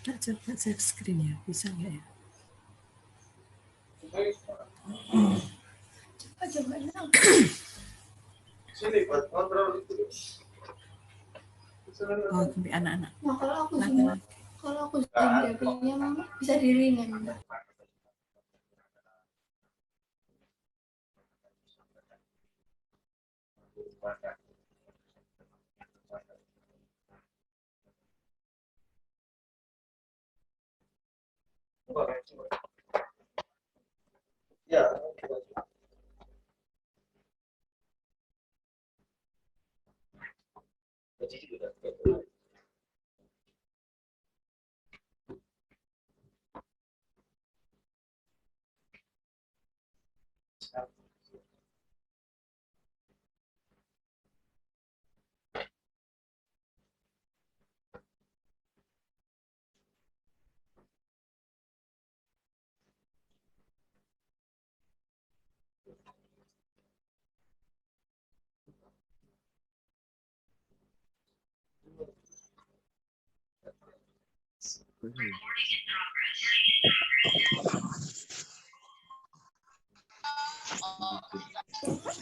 Nah, coba share screen ya, bisa nggak ya? Coba oh, tapi anak-anak. Nah, kalau aku HP-nya mama bisa diringin.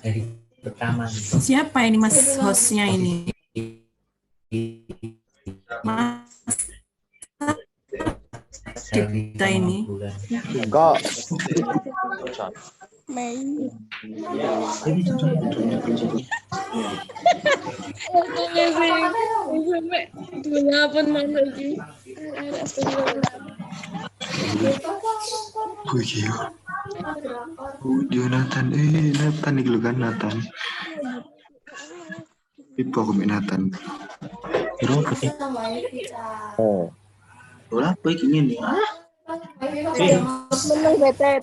Dari pertama. Siapa ini Mas hostnya ini? Mas kita ini. Enggak. Mei. Sampai 28 mana lagi. Jonathan, Nathan nih kan Nathan. Pipo aku Nathan. Berapa sih? Oh. Berapa ini nih? Menang betet.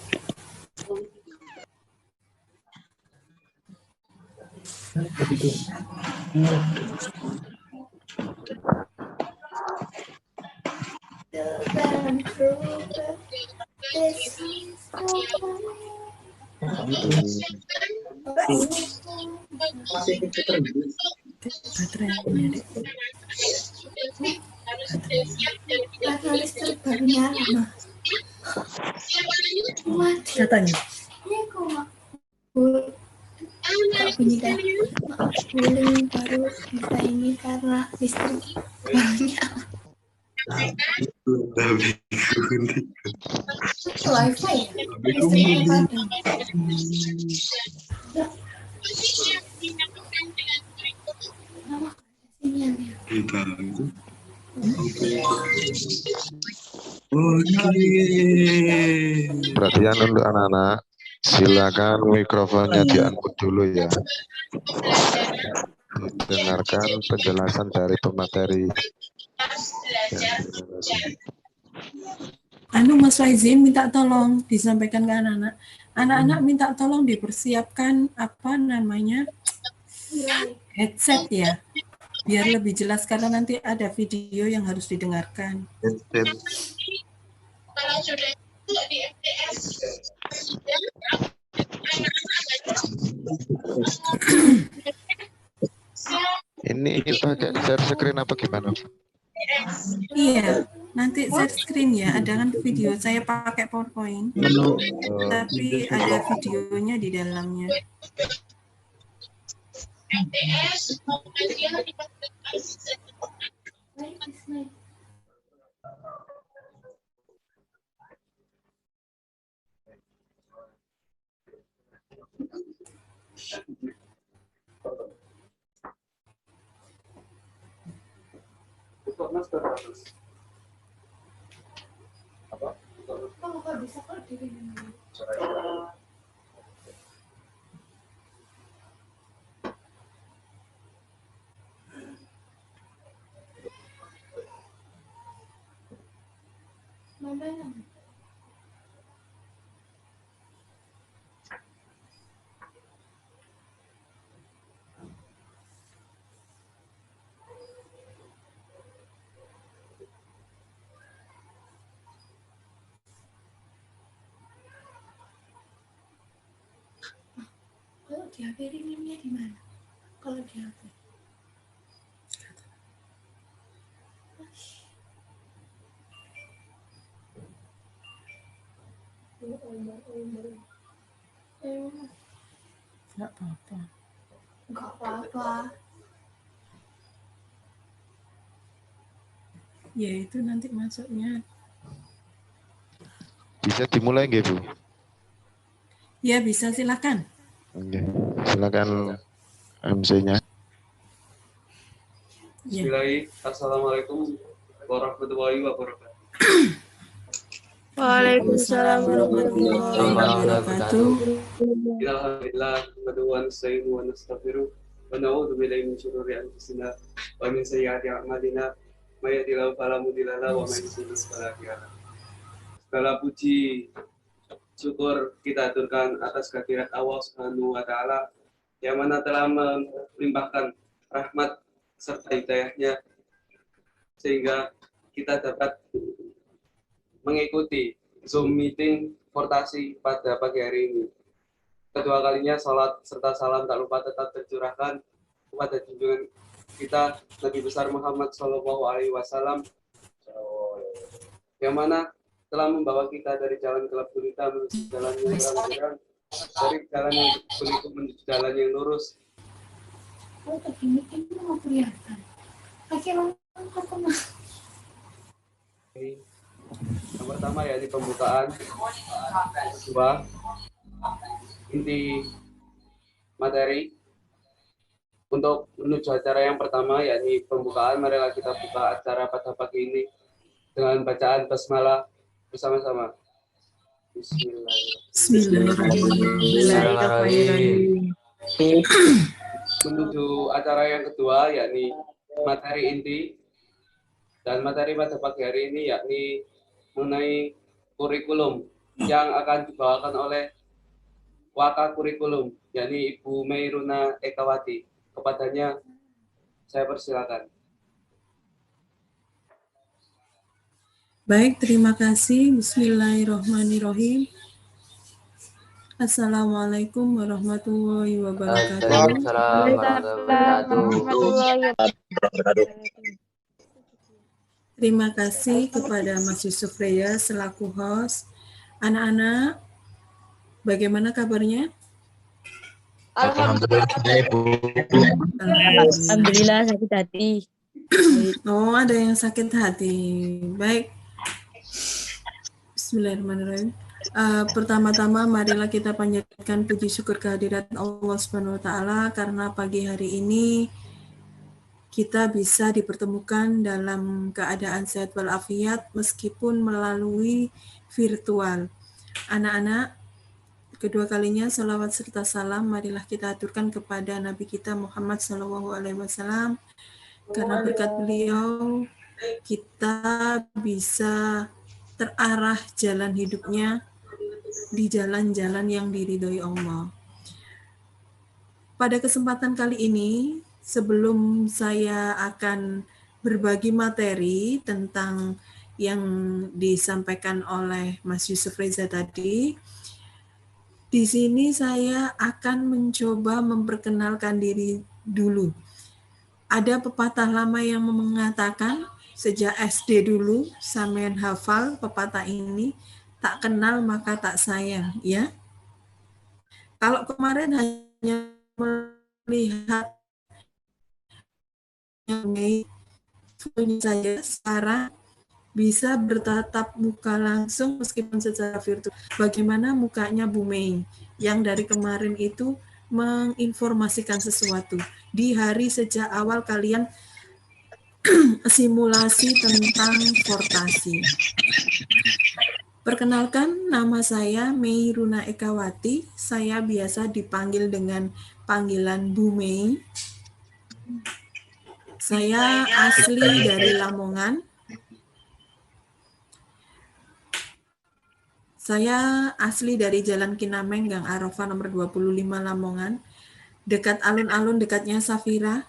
Baterainya deh. Listrik baru nyala. Katanya. Bunyikan guling baru bisa ini karena listrik baru nyala. Wifi ya? Listriknya padam. Kita itu. Oke. Perhatian untuk anak-anak, silakan mikrofonnya di-unmute dulu ya. Dengarkan penjelasan dari pemateri. Mas Faizin minta tolong disampaikan ke anak-anak. Anak-anak minta tolong dipersiapkan headset ya, biar lebih jelas karena nanti ada video yang harus didengarkan. Headset. Kalau sudah itu di MTS Ini pakai share screen apa gimana? Iya, nanti share screen ya, ada kan video saya pakai PowerPoint, tapi ada videonya di dalamnya. MTS Kalau nggak bisa kalau dirinya. Mana? Kalau di HP ringnya di mana? Kalau di HP. Nggak apa-apa. Enggak apa-apa. Ya itu nanti masuknya. Bisa dimulai nggih, Bu? Ya bisa, silakan. Oke. Silakan MC-nya. Ya. Assalamualaikum warahmatullahi wabarakatuh. Waalaikumsalam warahmatullahi wabarakatuh. Alhamdulillah, wa nasta'inu wa nastaghfiruh wa na'udzu billahi min syururi anfusina wa min sayyiati a'malina may yahdihillahu fala mudilla lahu wa may yudlil fala hadiya lahu. Segala puji syukur kita aturkan atas kehadirat Allah Subhanahu wa taala yang mana telah melimpahkan rahmat serta hidayahnya sehingga kita dapat mengikuti Zoom meeting portasi pada pagi hari ini. Kedua kalinya salat serta salam tak lupa tetap tercurahkan kepada junjungan kita Nabi besar Muhammad SAW yang mana telah membawa kita dari jalan gelap gulita menuju jalan yang terang, dari jalan yang berliku menuju jalan yang lurus. Oh, begini ini mau kelihatan. Akhirnya ketemu. Yang pertama yakni pembukaan, kedua inti materi. Untuk menuju acara yang pertama yakni pembukaan, marilah kita buka acara pada pagi ini dengan bacaan basmalah bersama-sama. Bismillahirrahmanirrahim. Menuju acara yang kedua yakni materi inti, dan materi pada pagi hari ini yakni mengenai kurikulum yang akan dibawakan oleh Waka Kurikulum yakni Ibu Meiruna Ekawati. Kepadanya saya persilakan. Baik, terima kasih. Bismillahirrahmanirrahim. Assalamualaikum warahmatullahi wabarakatuh. Terima kasih kepada Mas Yusuf Reya selaku host. Anak-anak, bagaimana kabarnya? Alhamdulillah sakit hati. Oh, ada yang sakit hati. Baik. Bismillahirrahmanirrahim. Pertama-tama marilah kita panjatkan puji syukur kehadirat Allah Subhanahu wa taala karena pagi hari ini kita bisa dipertemukan dalam keadaan sehat walafiat meskipun melalui virtual. Anak-anak, kedua kalinya salawat serta salam marilah kita aturkan kepada Nabi kita Muhammad SAW, karena berkat beliau kita bisa terarah jalan hidupnya di jalan-jalan yang diridhoi Allah. Pada kesempatan kali ini, sebelum saya akan berbagi materi tentang yang disampaikan oleh Mas Yusuf Reza tadi, di sini saya akan mencoba memperkenalkan diri dulu. Ada pepatah lama yang mengatakan, sejak SD dulu sampean hafal pepatah ini, tak kenal maka tak sayang, ya. Kalau kemarin hanya melihat yang saja, sekarang bisa bertatap muka langsung meskipun secara virtual. Bagaimana mukanya Bu Mei yang dari kemarin itu menginformasikan sesuatu. Di hari sejak awal kalian simulasi tentang portasi. Perkenalkan, nama saya Mei Runa Ekawati. Saya biasa dipanggil dengan panggilan Bu Mei. Saya asli dari Lamongan. Saya asli dari Jalan Kinameng, Gang Arafah nomor 25 Lamongan. Dekat alun-alun, dekatnya Safira.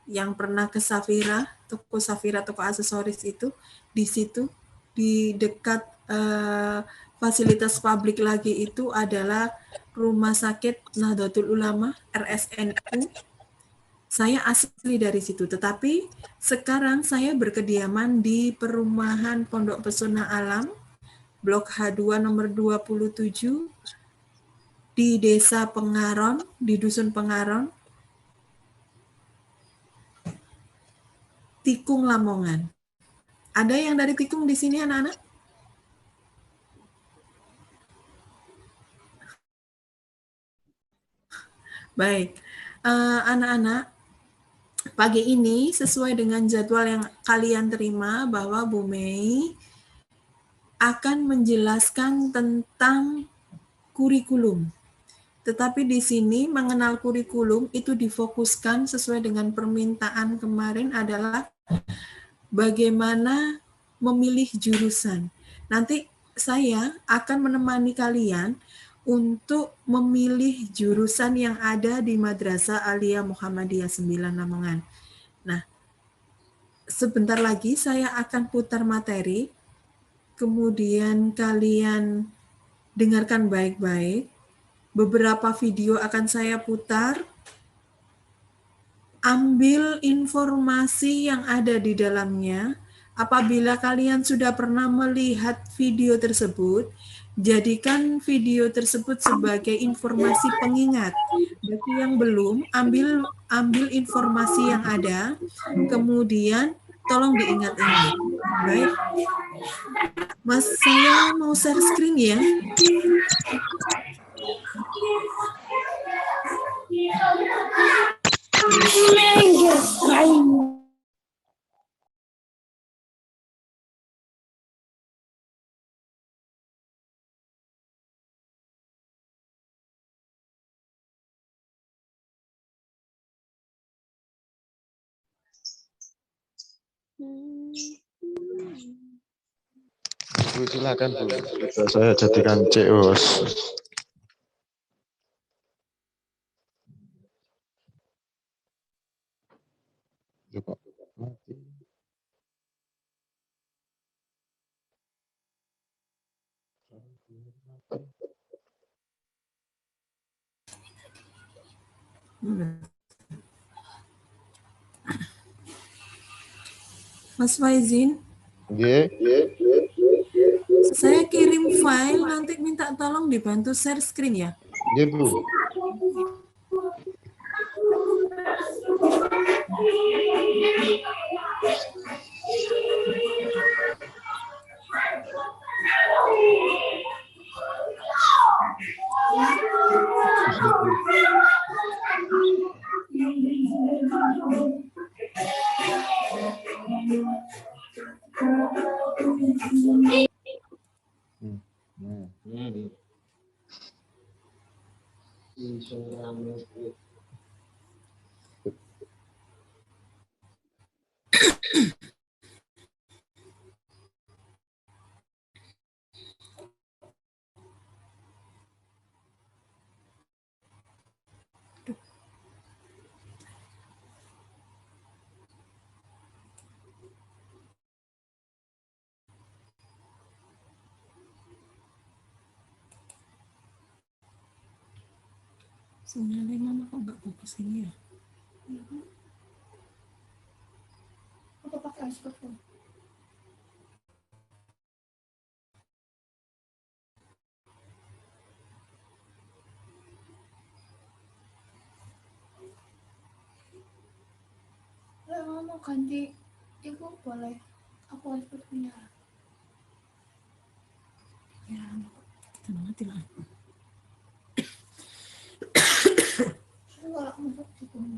Yang pernah ke Safira, toko Safira, toko aksesoris itu, di situ, di dekat fasilitas publik lagi itu adalah Rumah Sakit Nahdlatul Ulama, RSNU. Saya asli dari situ, tetapi sekarang saya berkediaman di perumahan Pondok Pesona Alam, Blok H2 nomor 27, di Desa Pengaron, di Dusun Pengaron, Tikung, Lamongan. Ada yang dari Tikung di sini, anak-anak? Baik, anak-anak, pagi ini sesuai dengan jadwal yang kalian terima bahwa Bu Mei akan menjelaskan tentang kurikulum. Tetapi di sini mengenal kurikulum itu difokuskan sesuai dengan permintaan kemarin adalah bagaimana memilih jurusan. Nanti saya akan menemani kalian untuk memilih jurusan yang ada di Madrasah Aliyah Muhammadiyah 9 Lamongan. Nah, sebentar lagi saya akan putar materi, kemudian kalian dengarkan baik-baik. Beberapa video akan saya putar. Ambil informasi yang ada di dalamnya. Apabila kalian sudah pernah melihat video tersebut, jadikan video tersebut sebagai informasi pengingat. Bagi yang belum, ambil informasi yang ada, kemudian tolong diingat-ingat. Baik. Mas, saya mau share screen ya. Bu, silakan Bu. Saya jadikan COS. Coba mati. Mas Faizin, saya kirim file, nanti minta tolong dibantu share screen ya. Iya Bu. Sinyalnya mama kok nggak fokus ini ya? Apa pakai iPhone? Kalau mau ganti, itu boleh. Aku iPhone punya. Ya, kita mati lah. Kalau masuk di sini.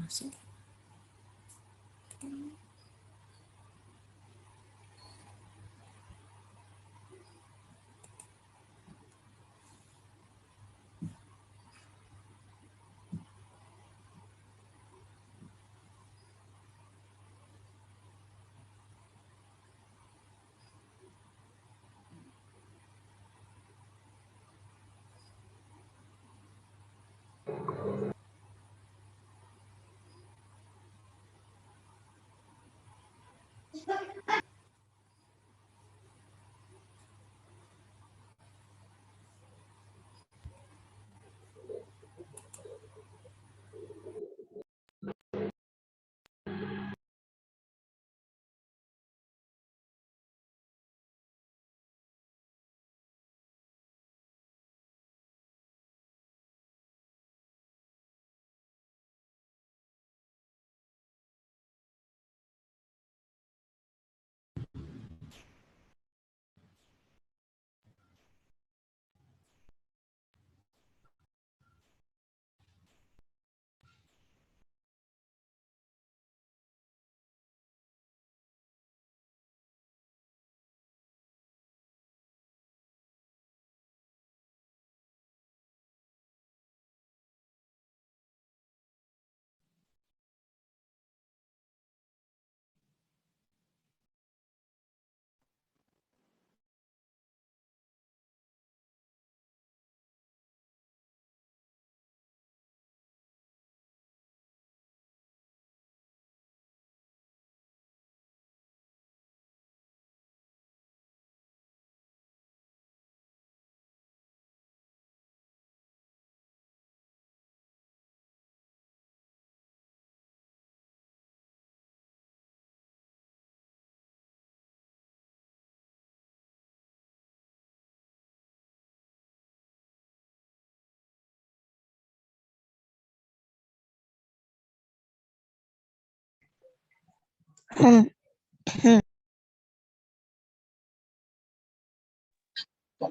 masuk.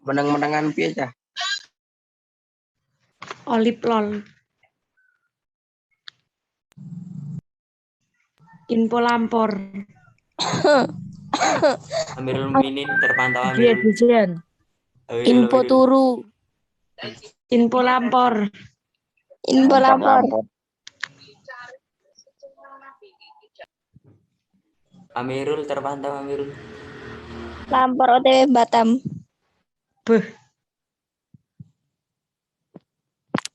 Menang-menangan piye cah? Olip lol. Info lampor. Amirul Minin terpantau Dia Amirul. Dijan. Info turu. Info lampor. Info lampor. Amirul terpantau Amirul. Lampor OTW Batam. Beh.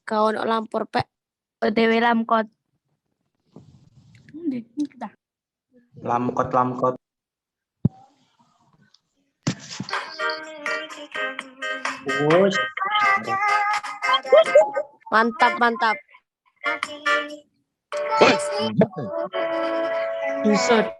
Kau nak lampor Pak. OTW Lamkot. Lamkot. Mantap. Buset.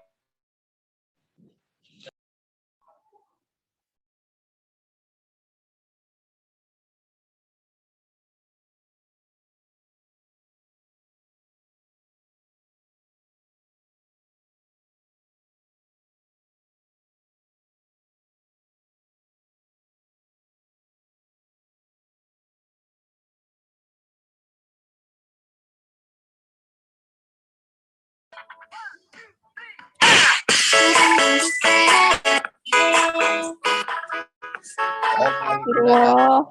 Astagfirullah.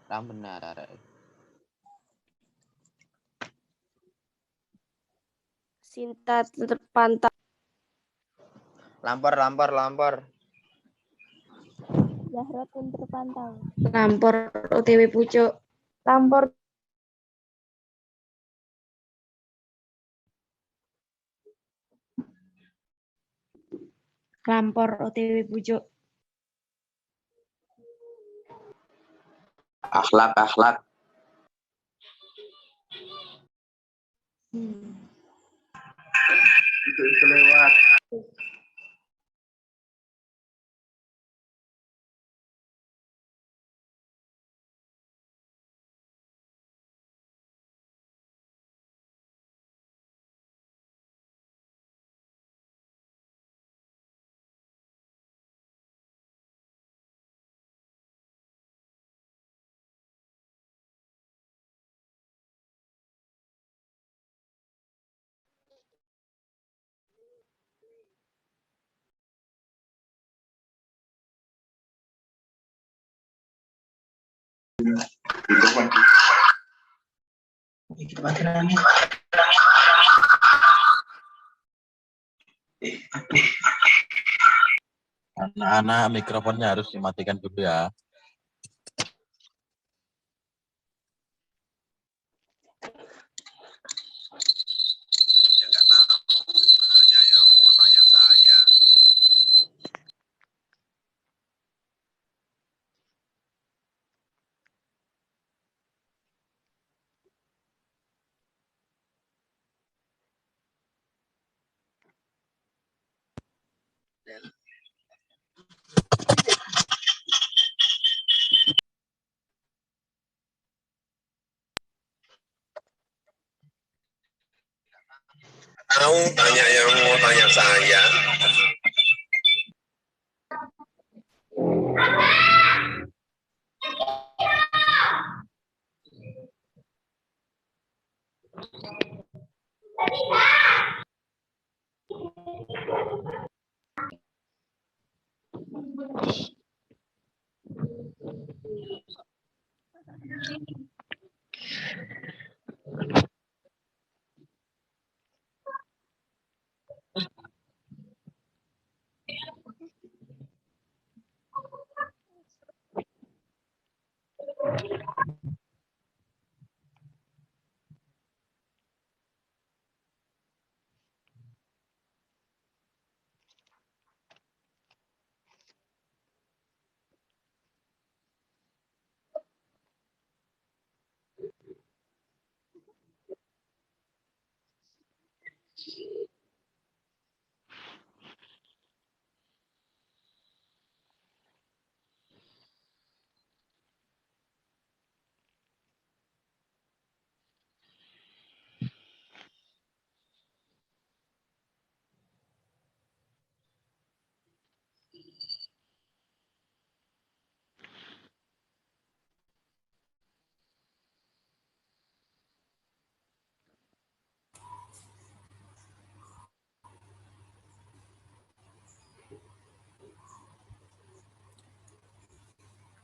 Benar. Sinta terpantau. Lampor. Zahra pun terpantau. Lampor OTW Pucuk. Lampor OTW Pucuk. Akhlak. Itu lewat. Anak-anak mikrofonnya harus dimatikan dulu ya. Tahu banyak yang mau tanya saya.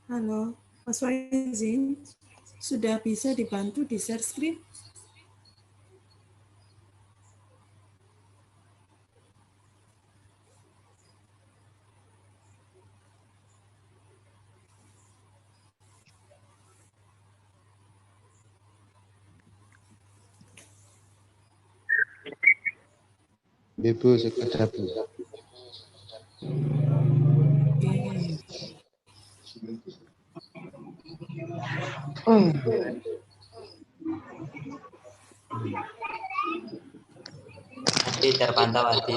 Halo, Mas Faizin, sudah bisa dibantu di share screen? Ibu sekejap. Adi terpantau Adi.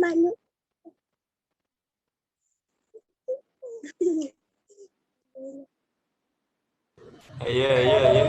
Manu. Ayo, ayo, ayo.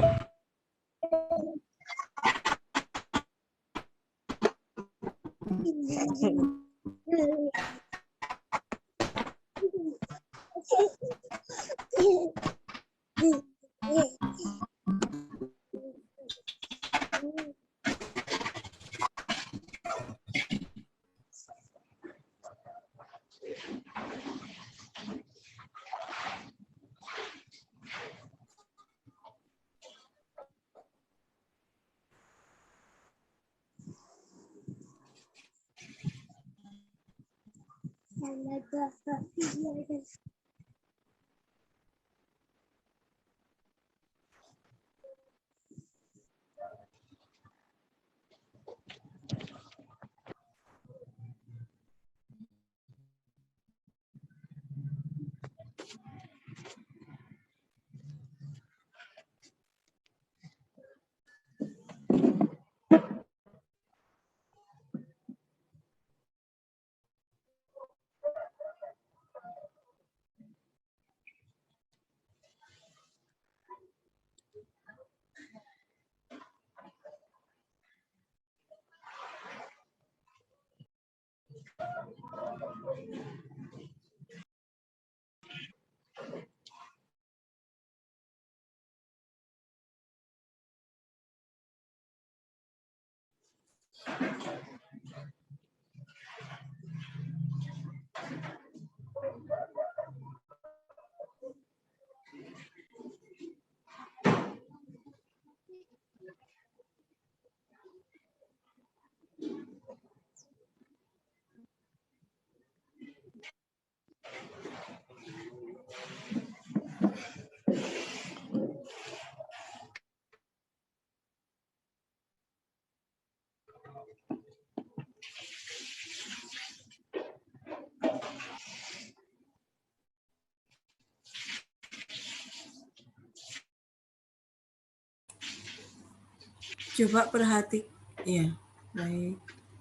Coba perhati, ya, baik.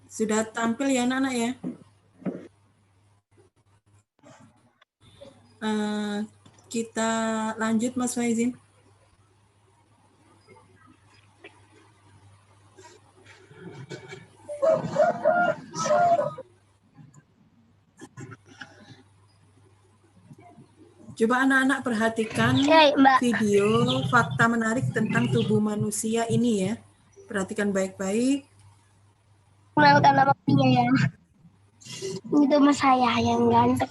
Sudah tampil ya anak-anak ya? Kita lanjut Mas Faizin. Coba anak-anak perhatikan video fakta menarik tentang tubuh manusia ini ya. Perhatikan baik-baik. Kenalkan nama dia ya. Itu mas saya yang ganteng.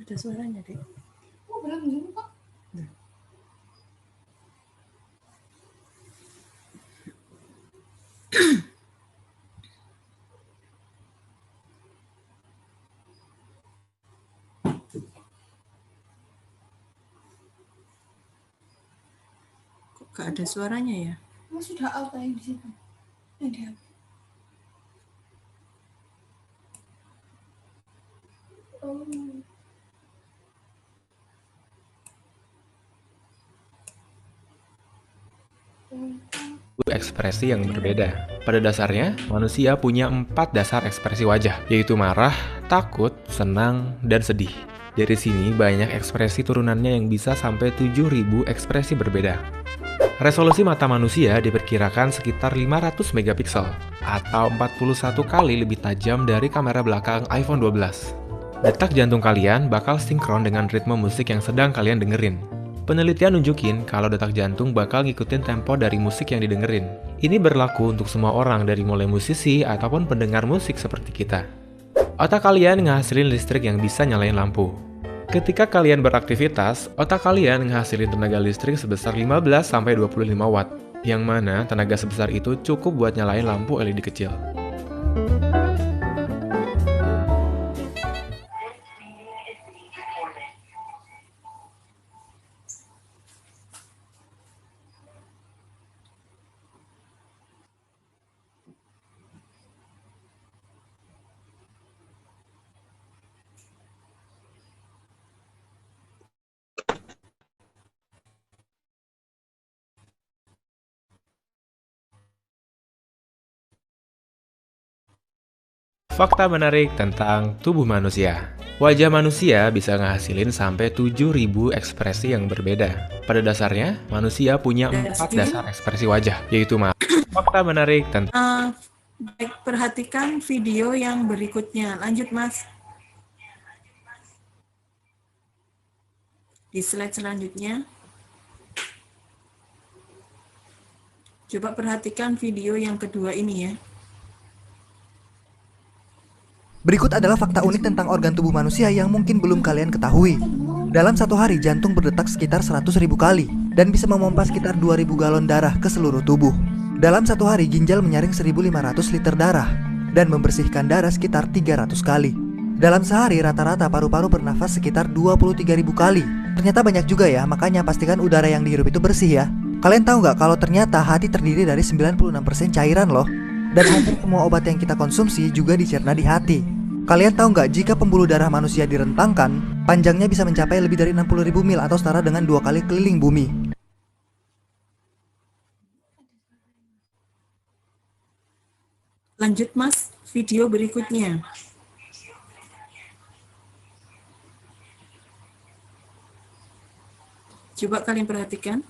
Ada suaranya, Dek. Oh, belum Zoom kok. Kok gak ada suaranya ya? Mas sudah out yang di situ. Ada. Oh. Ekspresi yang berbeda. Pada dasarnya, manusia punya 4 dasar ekspresi wajah, yaitu marah, takut, senang, dan sedih. Dari sini banyak ekspresi turunannya yang bisa sampai 7.000 ekspresi berbeda. Resolusi mata manusia diperkirakan sekitar 500 megapiksel, atau 41 kali lebih tajam dari kamera belakang iPhone 12. Detak jantung kalian bakal sinkron dengan ritme musik yang sedang kalian dengerin. Penelitian nunjukin kalau detak jantung bakal ngikutin tempo dari musik yang didengerin. Ini berlaku untuk semua orang dari mulai musisi ataupun pendengar musik seperti kita. Otak kalian ngehasilin listrik yang bisa nyalain lampu. Ketika kalian beraktivitas, otak kalian ngehasilin tenaga listrik sebesar 15-25 watt, yang mana tenaga sebesar itu cukup buat nyalain lampu LED kecil. Fakta menarik tentang tubuh manusia. Wajah manusia bisa ngehasilin sampai 7.000 ekspresi yang berbeda. Pada dasarnya, manusia punya 4 dasar ekspresi wajah, yaitu fakta menarik tentang... Baik, perhatikan video yang berikutnya. Lanjut, Mas. Di slide selanjutnya. Coba perhatikan video yang kedua ini ya. Berikut adalah fakta unik tentang organ tubuh manusia yang mungkin belum kalian ketahui. Dalam satu hari, jantung berdetak sekitar 100.000 kali dan bisa memompa sekitar 2.000 galon darah ke seluruh tubuh. Dalam satu hari, ginjal menyaring 1.500 liter darah dan membersihkan darah sekitar 300 kali. Dalam sehari, rata-rata paru-paru bernafas sekitar 23.000 kali. Ternyata banyak juga ya, makanya pastikan udara yang dihirup itu bersih ya. Kalian tahu nggak kalau ternyata hati terdiri dari 96% cairan loh. Dan hampir semua obat yang kita konsumsi juga dicerna di hati. Kalian tahu nggak jika pembuluh darah manusia direntangkan, panjangnya bisa mencapai lebih dari 60.000 mil atau setara dengan 2 kali keliling bumi. Lanjut Mas, video berikutnya. Coba kalian perhatikan.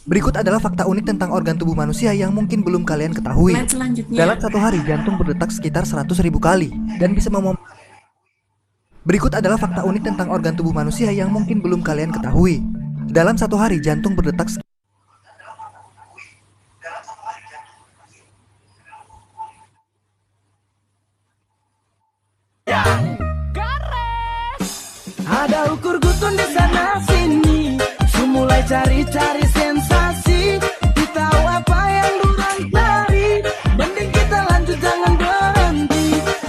Berikut adalah fakta unik tentang organ tubuh manusia yang mungkin belum kalian ketahui. Slide selanjutnya. Dalam satu hari, jantung berdetak sekitar 100.000 kali dan bisa memompa. Berikut adalah fakta unik tentang organ tubuh manusia yang mungkin belum kalian ketahui. Dalam satu hari, jantung berdetak Ada ukur gutun di sana sini, mulai cari-cari sensasi. Kita tahu apa yang durang cari, mending kita lanjut jangan berhenti.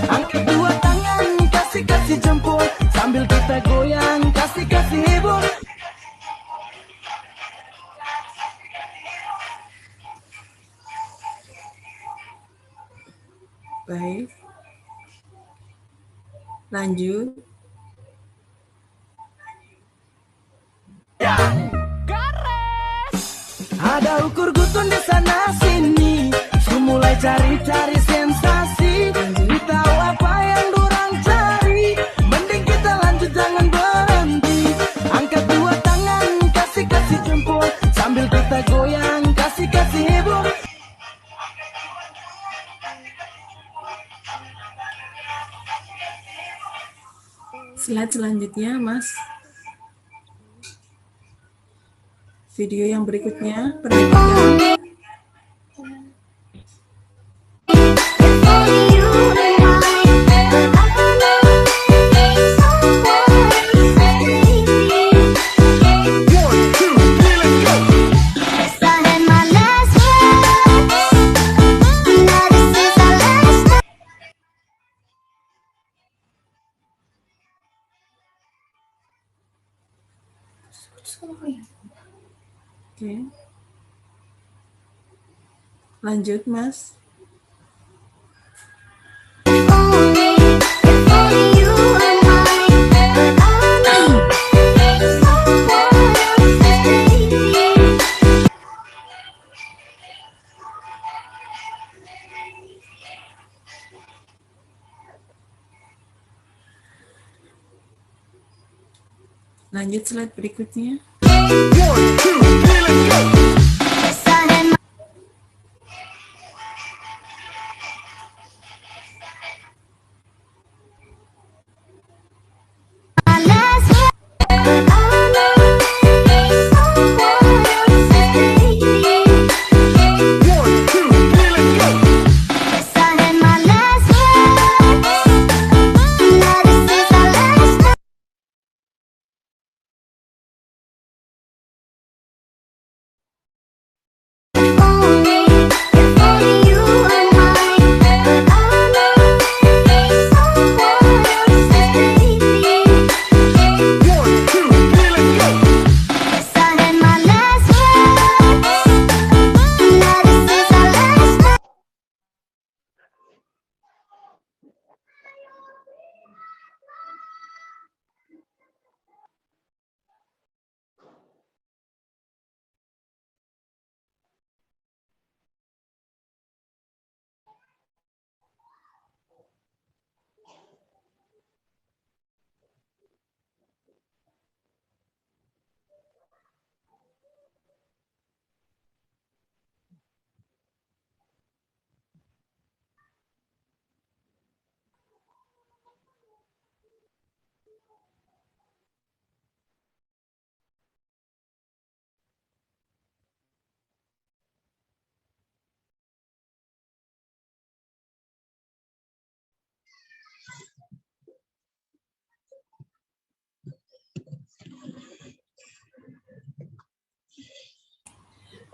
Angkat dua tangan, kasih jempol, sambil kita goyang, kasih hibur. Baik. Lanjut. Ada ukur gutun di sana sini, mulai cari-cari sensasi. Kita tahu apa yang durang cari, mending kita lanjut jangan berhenti. Angkat dua tangan, kasih jempol, sambil kita goyang, kasih hibur. Slide selanjutnya, Mas. Video yang berikutnya, perhatikan. Oke. Lanjut, Mas. Lanjut slide berikutnya.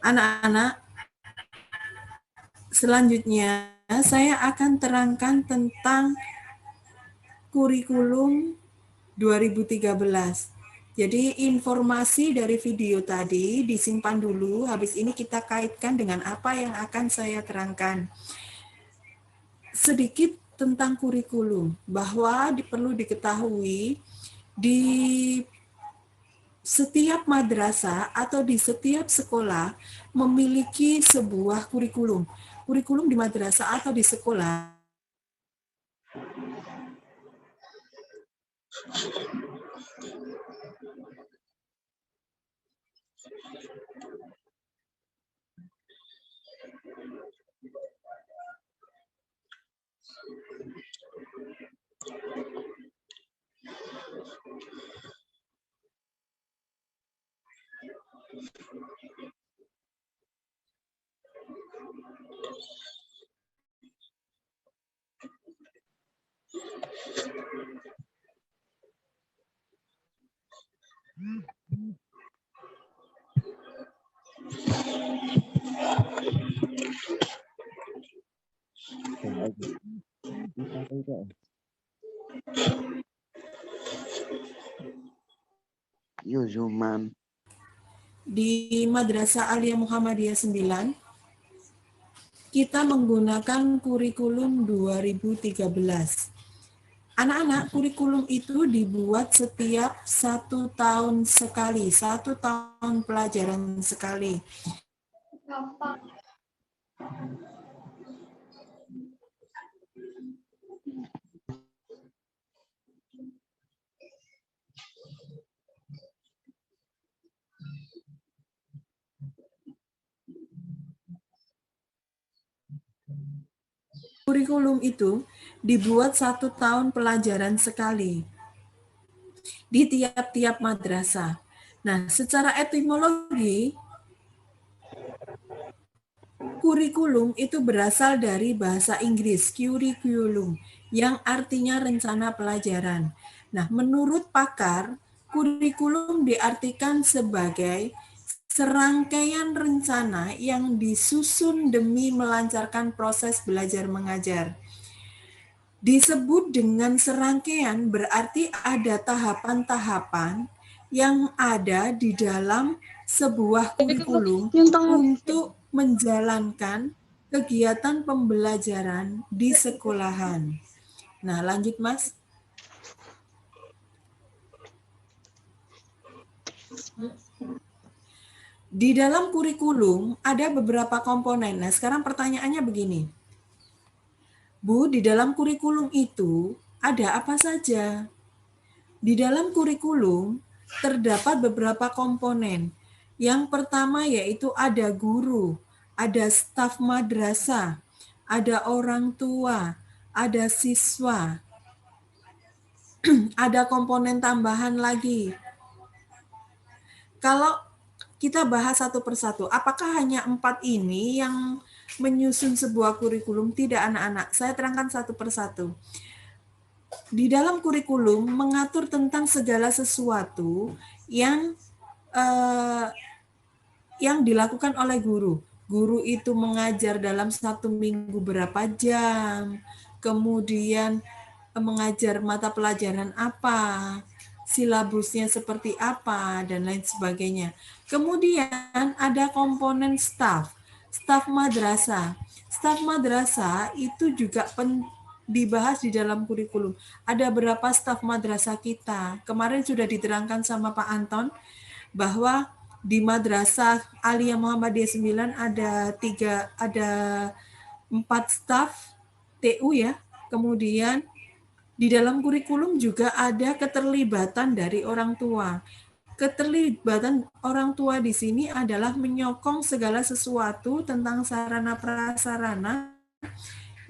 Anak-anak, selanjutnya saya akan terangkan tentang kurikulum 2013. Jadi informasi dari video tadi disimpan dulu, habis ini kita kaitkan dengan apa yang akan saya terangkan. Sedikit tentang kurikulum, bahwa perlu diketahui di setiap madrasah atau di setiap sekolah memiliki sebuah kurikulum. Kurikulum di madrasah atau di sekolah Yo Zuman. Di Madrasah Aliyah Muhammadiyah 9, kita menggunakan kurikulum 2013. Anak-anak, kurikulum itu dibuat setiap 1 tahun sekali, 1 tahun pelajaran sekali. Kurikulum itu dibuat 1 tahun pelajaran sekali di tiap-tiap madrasah. Nah, secara etimologi, kurikulum itu berasal dari bahasa Inggris, curriculum, yang artinya rencana pelajaran. Nah, menurut pakar, kurikulum diartikan sebagai serangkaian rencana yang disusun demi melancarkan proses belajar mengajar. Disebut dengan serangkaian berarti ada tahapan-tahapan yang ada di dalam sebuah kurikulum untuk menjalankan kegiatan pembelajaran di sekolahan. Nah, lanjut Mas. Di dalam kurikulum ada beberapa komponen. Nah, sekarang pertanyaannya begini. Bu, di dalam kurikulum itu ada apa saja? Di dalam kurikulum terdapat beberapa komponen. Yang pertama yaitu ada guru, ada staf madrasah, ada orang tua, ada siswa. Ada komponen tambahan lagi. Kalau kita bahas satu persatu. Apakah hanya 4 ini yang menyusun sebuah kurikulum? Tidak, anak-anak. Saya terangkan satu persatu. Di dalam kurikulum mengatur tentang segala sesuatu yang dilakukan oleh guru. Guru itu mengajar dalam 1 minggu berapa jam, kemudian mengajar mata pelajaran apa, silabusnya seperti apa, dan lain sebagainya. Kemudian ada komponen staf madrasah. Staf madrasah itu juga dibahas di dalam kurikulum. Ada berapa staf madrasah kita? Kemarin sudah diterangkan sama Pak Anton bahwa di Madrasah Aliyah Muhammadiyah 9 ada 4 staf TU ya. Kemudian di dalam kurikulum juga ada keterlibatan dari orang tua. Keterlibatan orang tua di sini adalah menyokong segala sesuatu tentang sarana prasarana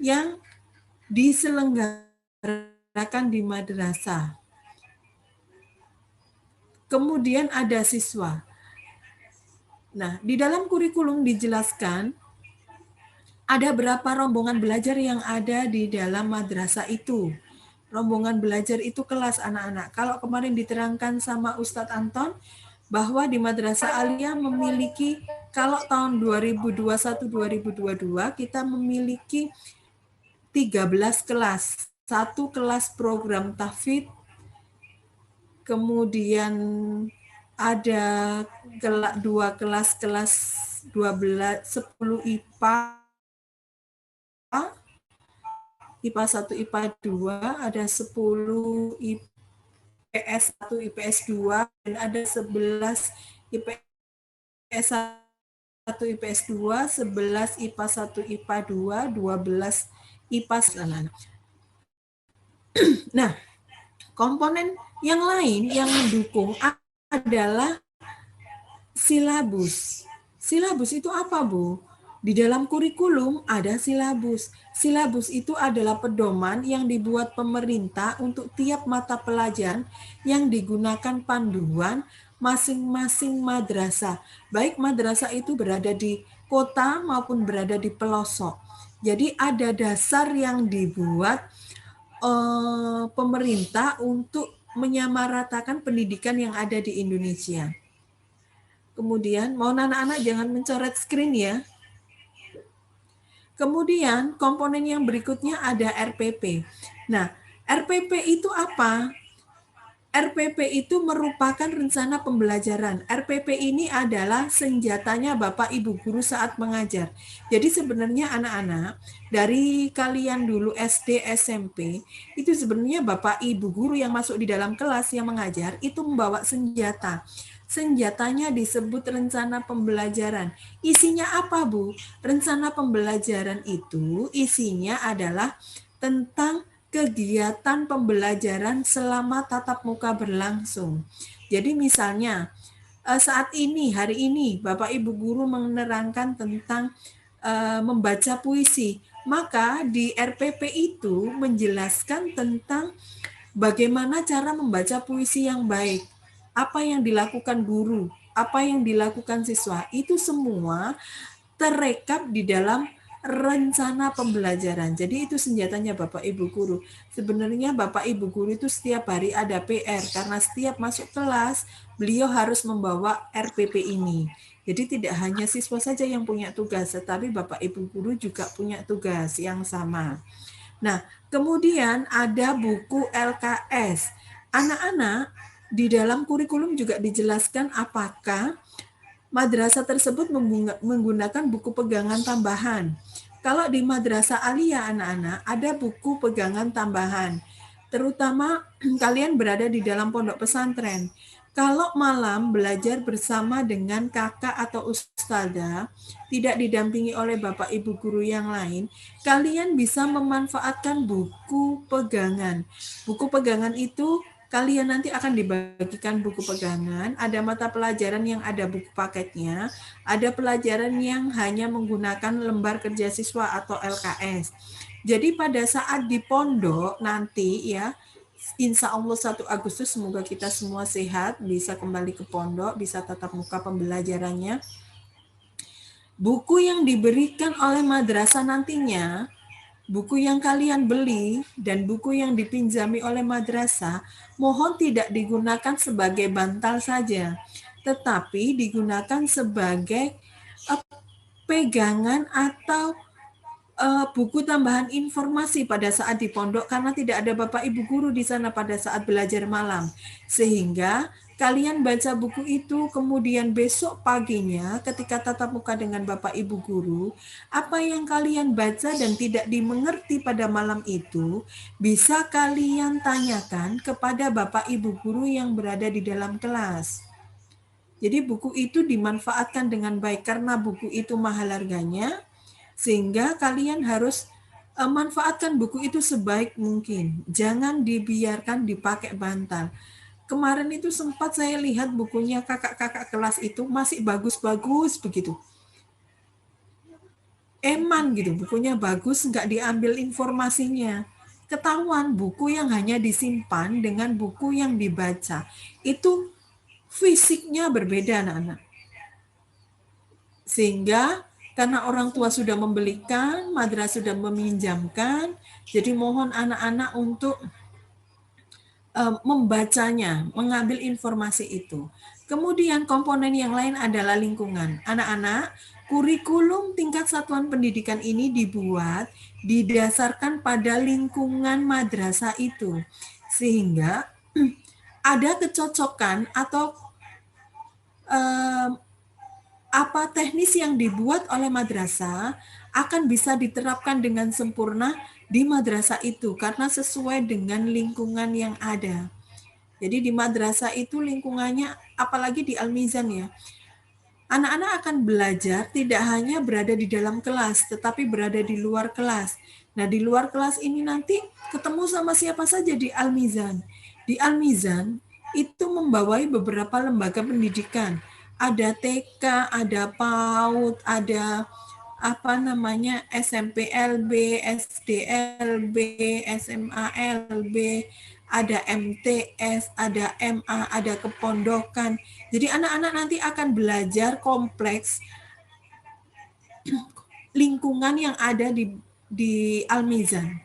yang diselenggarakan di madrasah. Kemudian ada siswa. Nah, di dalam kurikulum dijelaskan ada berapa rombongan belajar yang ada di dalam madrasah itu. Rombongan belajar itu kelas anak-anak. Kalau kemarin diterangkan sama Ustadz Anton, bahwa di Madrasah Aliyah memiliki, kalau tahun 2021-2022, kita memiliki 13 kelas. 1 kelas program tahfidz, kemudian ada 2 kelas 10 IPA, IPA 1, IPA 2, ada 10 IPS 1, IPS 2, dan ada 11 IPS 1, IPS 2, 11 IPA 1, IPA 2, 12 IPA 1. Nah, komponen yang lain yang mendukung adalah silabus. Silabus itu apa, Bu? Di dalam kurikulum ada silabus. Silabus itu adalah pedoman yang dibuat pemerintah untuk tiap mata pelajaran yang digunakan panduan masing-masing madrasah. Baik madrasah itu berada di kota maupun berada di pelosok. Jadi ada dasar yang dibuat pemerintah untuk menyamaratakan pendidikan yang ada di Indonesia. Kemudian, mohon anak-anak jangan mencoret screen ya. Kemudian, komponen yang berikutnya ada RPP. Nah, RPP itu apa? RPP itu merupakan rencana pembelajaran. RPP ini adalah senjatanya Bapak Ibu guru saat mengajar. Jadi sebenarnya anak-anak dari kalian dulu SD, SMP, itu sebenarnya Bapak Ibu guru yang masuk di dalam kelas yang mengajar itu membawa senjata. Senjatanya disebut rencana pembelajaran. Isinya apa, Bu? Rencana pembelajaran itu isinya adalah tentang kegiatan pembelajaran selama tatap muka berlangsung. Jadi misalnya saat ini, hari ini, Bapak Ibu guru menerangkan tentang membaca puisi. Maka di RPP itu menjelaskan tentang bagaimana cara membaca puisi yang baik. Apa yang dilakukan guru, apa yang dilakukan siswa, itu semua terekap di dalam rencana pembelajaran. Jadi itu senjatanya Bapak Ibu guru. Sebenarnya Bapak Ibu guru itu setiap hari ada PR, karena setiap masuk kelas, beliau harus membawa RPP ini. Jadi tidak hanya siswa saja yang punya tugas, tetapi Bapak Ibu guru juga punya tugas yang sama. Nah, kemudian ada buku LKS. Anak-anak, di dalam kurikulum juga dijelaskan apakah madrasah tersebut menggunakan buku pegangan tambahan. Kalau di madrasah aliyah anak-anak ada buku pegangan tambahan. Terutama kalian berada di dalam pondok pesantren. Kalau malam belajar bersama dengan kakak atau ustadzah, tidak didampingi oleh Bapak Ibu guru yang lain, kalian bisa memanfaatkan buku pegangan. Buku pegangan itu kalian nanti akan dibagikan buku pegangan, ada mata pelajaran yang ada buku paketnya, ada pelajaran yang hanya menggunakan lembar kerja siswa atau LKS. Jadi pada saat di pondok nanti ya, insya Allah 1 Agustus semoga kita semua sehat, bisa kembali ke pondok, bisa tatap muka pembelajarannya. Buku yang diberikan oleh madrasah nantinya, buku yang kalian beli dan buku yang dipinjami oleh madrasah, mohon tidak digunakan sebagai bantal saja, tetapi digunakan sebagai pegangan atau buku tambahan informasi pada saat di pondok, karena tidak ada Bapak Ibu guru di sana pada saat belajar malam. Sehingga kalian baca buku itu, kemudian besok paginya ketika tatap muka dengan Bapak Ibu guru, apa yang kalian baca dan tidak dimengerti pada malam itu, bisa kalian tanyakan kepada Bapak Ibu guru yang berada di dalam kelas. Jadi buku itu dimanfaatkan dengan baik karena buku itu mahal harganya, sehingga kalian harus manfaatkan buku itu sebaik mungkin. Jangan dibiarkan dipakai bantal. Kemarin itu sempat saya lihat bukunya kakak-kakak kelas itu masih bagus-bagus begitu. Eman gitu, bukunya bagus, nggak diambil informasinya. Ketahuan buku yang hanya disimpan dengan buku yang dibaca. Itu fisiknya berbeda anak-anak. Sehingga karena orang tua sudah membelikan, madrasah sudah meminjamkan, jadi mohon anak-anak untuk membacanya, mengambil informasi itu. Kemudian komponen yang lain adalah lingkungan. Anak-anak, kurikulum tingkat satuan pendidikan ini dibuat didasarkan pada lingkungan madrasah itu. Sehingga ada kecocokan atau apa teknis yang dibuat oleh madrasah akan bisa diterapkan dengan sempurna di madrasah itu karena sesuai dengan lingkungan yang ada. Jadi di madrasah itu lingkungannya, apalagi di Al-Mizan ya, anak-anak akan belajar tidak hanya berada di dalam kelas, tetapi berada di luar kelas. Nah di luar kelas ini nanti ketemu sama siapa saja di Al-Mizan. Di Al-Mizan itu membawai beberapa lembaga pendidikan. Ada TK, ada PAUD, ada SMPLB, SDLB, SMALB, ada MTS, ada MA, ada kepondokan. Jadi anak-anak nanti akan belajar kompleks lingkungan yang ada di Al-Mizan.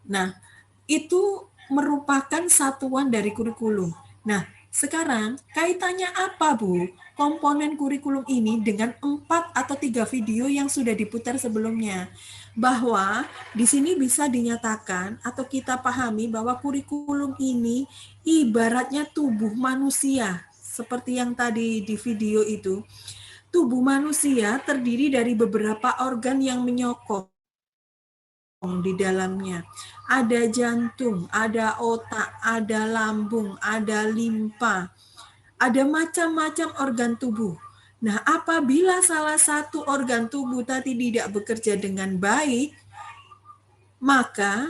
Nah, itu merupakan satuan dari kurikulum. Nah, sekarang kaitannya apa, Bu? Komponen kurikulum ini dengan 4 atau 3 video yang sudah diputar sebelumnya. Bahwa di sini bisa dinyatakan atau kita pahami bahwa kurikulum ini ibaratnya tubuh manusia. Seperti yang tadi di video itu. Tubuh manusia terdiri dari beberapa organ yang menyokong di dalamnya. Ada jantung, ada otak, ada lambung, ada limpa, ada macam-macam organ tubuh. Nah, apabila salah satu organ tubuh tadi tidak bekerja dengan baik, maka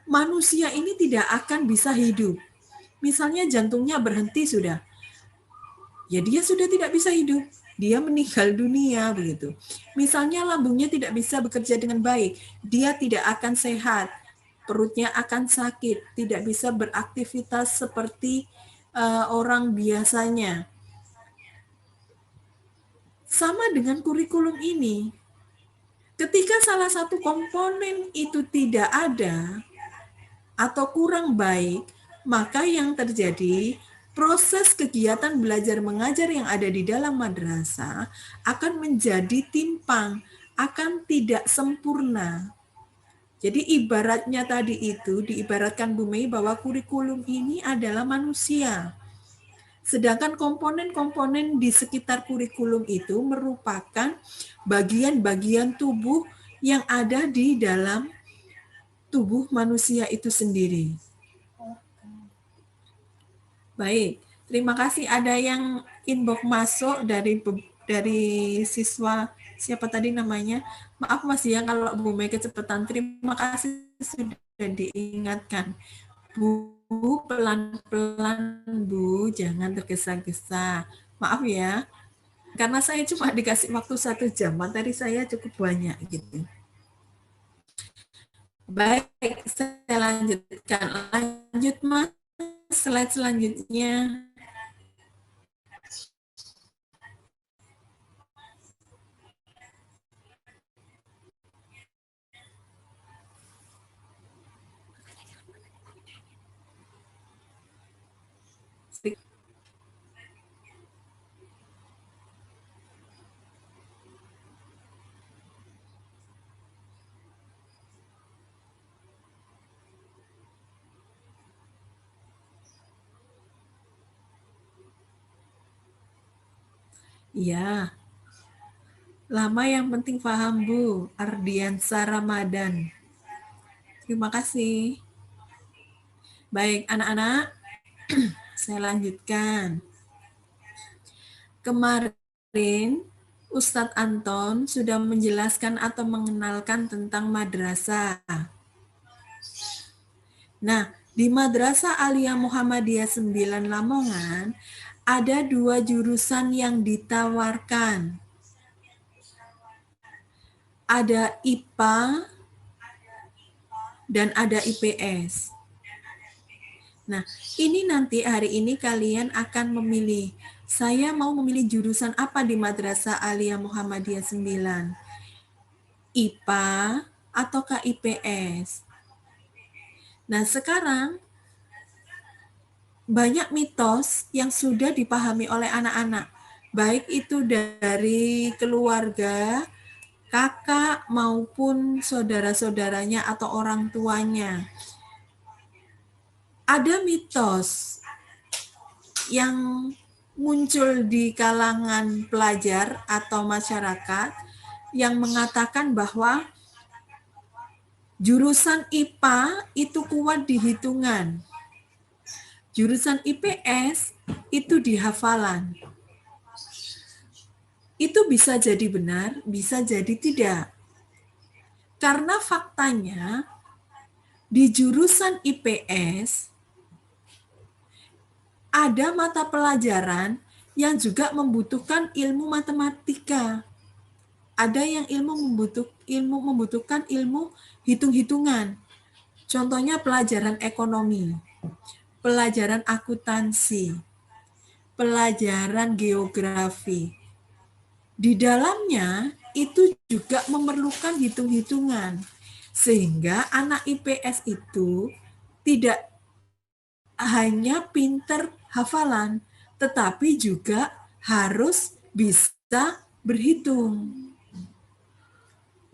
manusia ini tidak akan bisa hidup. Misalnya jantungnya berhenti sudah, ya dia sudah tidak bisa hidup. Dia meninggal dunia begitu. Misalnya lambungnya tidak bisa bekerja dengan baik, dia tidak akan sehat, perutnya akan sakit, tidak bisa beraktivitas seperti orang biasanya. Sama dengan kurikulum ini. Ketika salah satu komponen itu tidak ada atau kurang baik, maka yang terjadi proses kegiatan belajar mengajar yang ada di dalam madrasah akan menjadi timpang, akan tidak sempurna. Jadi ibaratnya tadi itu diibaratkan Bu Mei bahwa kurikulum ini adalah manusia. Sedangkan komponen-komponen di sekitar kurikulum itu merupakan bagian-bagian tubuh yang ada di dalam tubuh manusia itu sendiri. Baik, terima kasih. Ada yang inbox masuk dari siswa, siapa tadi namanya? Maaf Mas ya kalau Bu Mei kecepatan. Terima kasih sudah diingatkan. Bu, pelan-pelan Bu, jangan tergesa-gesa. Maaf ya, karena saya cuma dikasih waktu 1 jam, materi saya cukup banyak gitu. Baik, saya lanjutkan. Lanjut Mas. Slide selanjutnya. Iya. Lama yang penting paham Bu. Ardiansa Ramadan. Terima kasih. Baik, anak-anak. Saya lanjutkan. Kemarin Ustadz Anton sudah menjelaskan atau mengenalkan tentang madrasah. Nah, di Madrasah Aliyah Muhammadiyah 9 Lamongan ada 2 jurusan yang ditawarkan. Ada IPA dan ada IPS. Nah, ini nanti hari ini kalian akan memilih. Saya mau memilih jurusan apa di Madrasah Aliyah Muhammadiyah 9? IPA ataukah IPS? Nah, sekarang banyak mitos yang sudah dipahami oleh anak-anak, baik itu dari keluarga, kakak maupun saudara-saudaranya atau orang tuanya. Ada mitos yang muncul di kalangan pelajar atau masyarakat yang mengatakan bahwa jurusan IPA itu kuat di hitungan. Jurusan IPS itu di hafalan. Itu bisa jadi benar, bisa jadi tidak. Karena faktanya di jurusan IPS ada mata pelajaran yang juga membutuhkan ilmu matematika. Ada yang membutuhkan ilmu hitung-hitungan. Contohnya pelajaran ekonomi, pelajaran akuntansi, pelajaran geografi. Di dalamnya itu juga memerlukan hitung-hitungan, sehingga anak IPS itu tidak hanya pinter hafalan, tetapi juga harus bisa berhitung.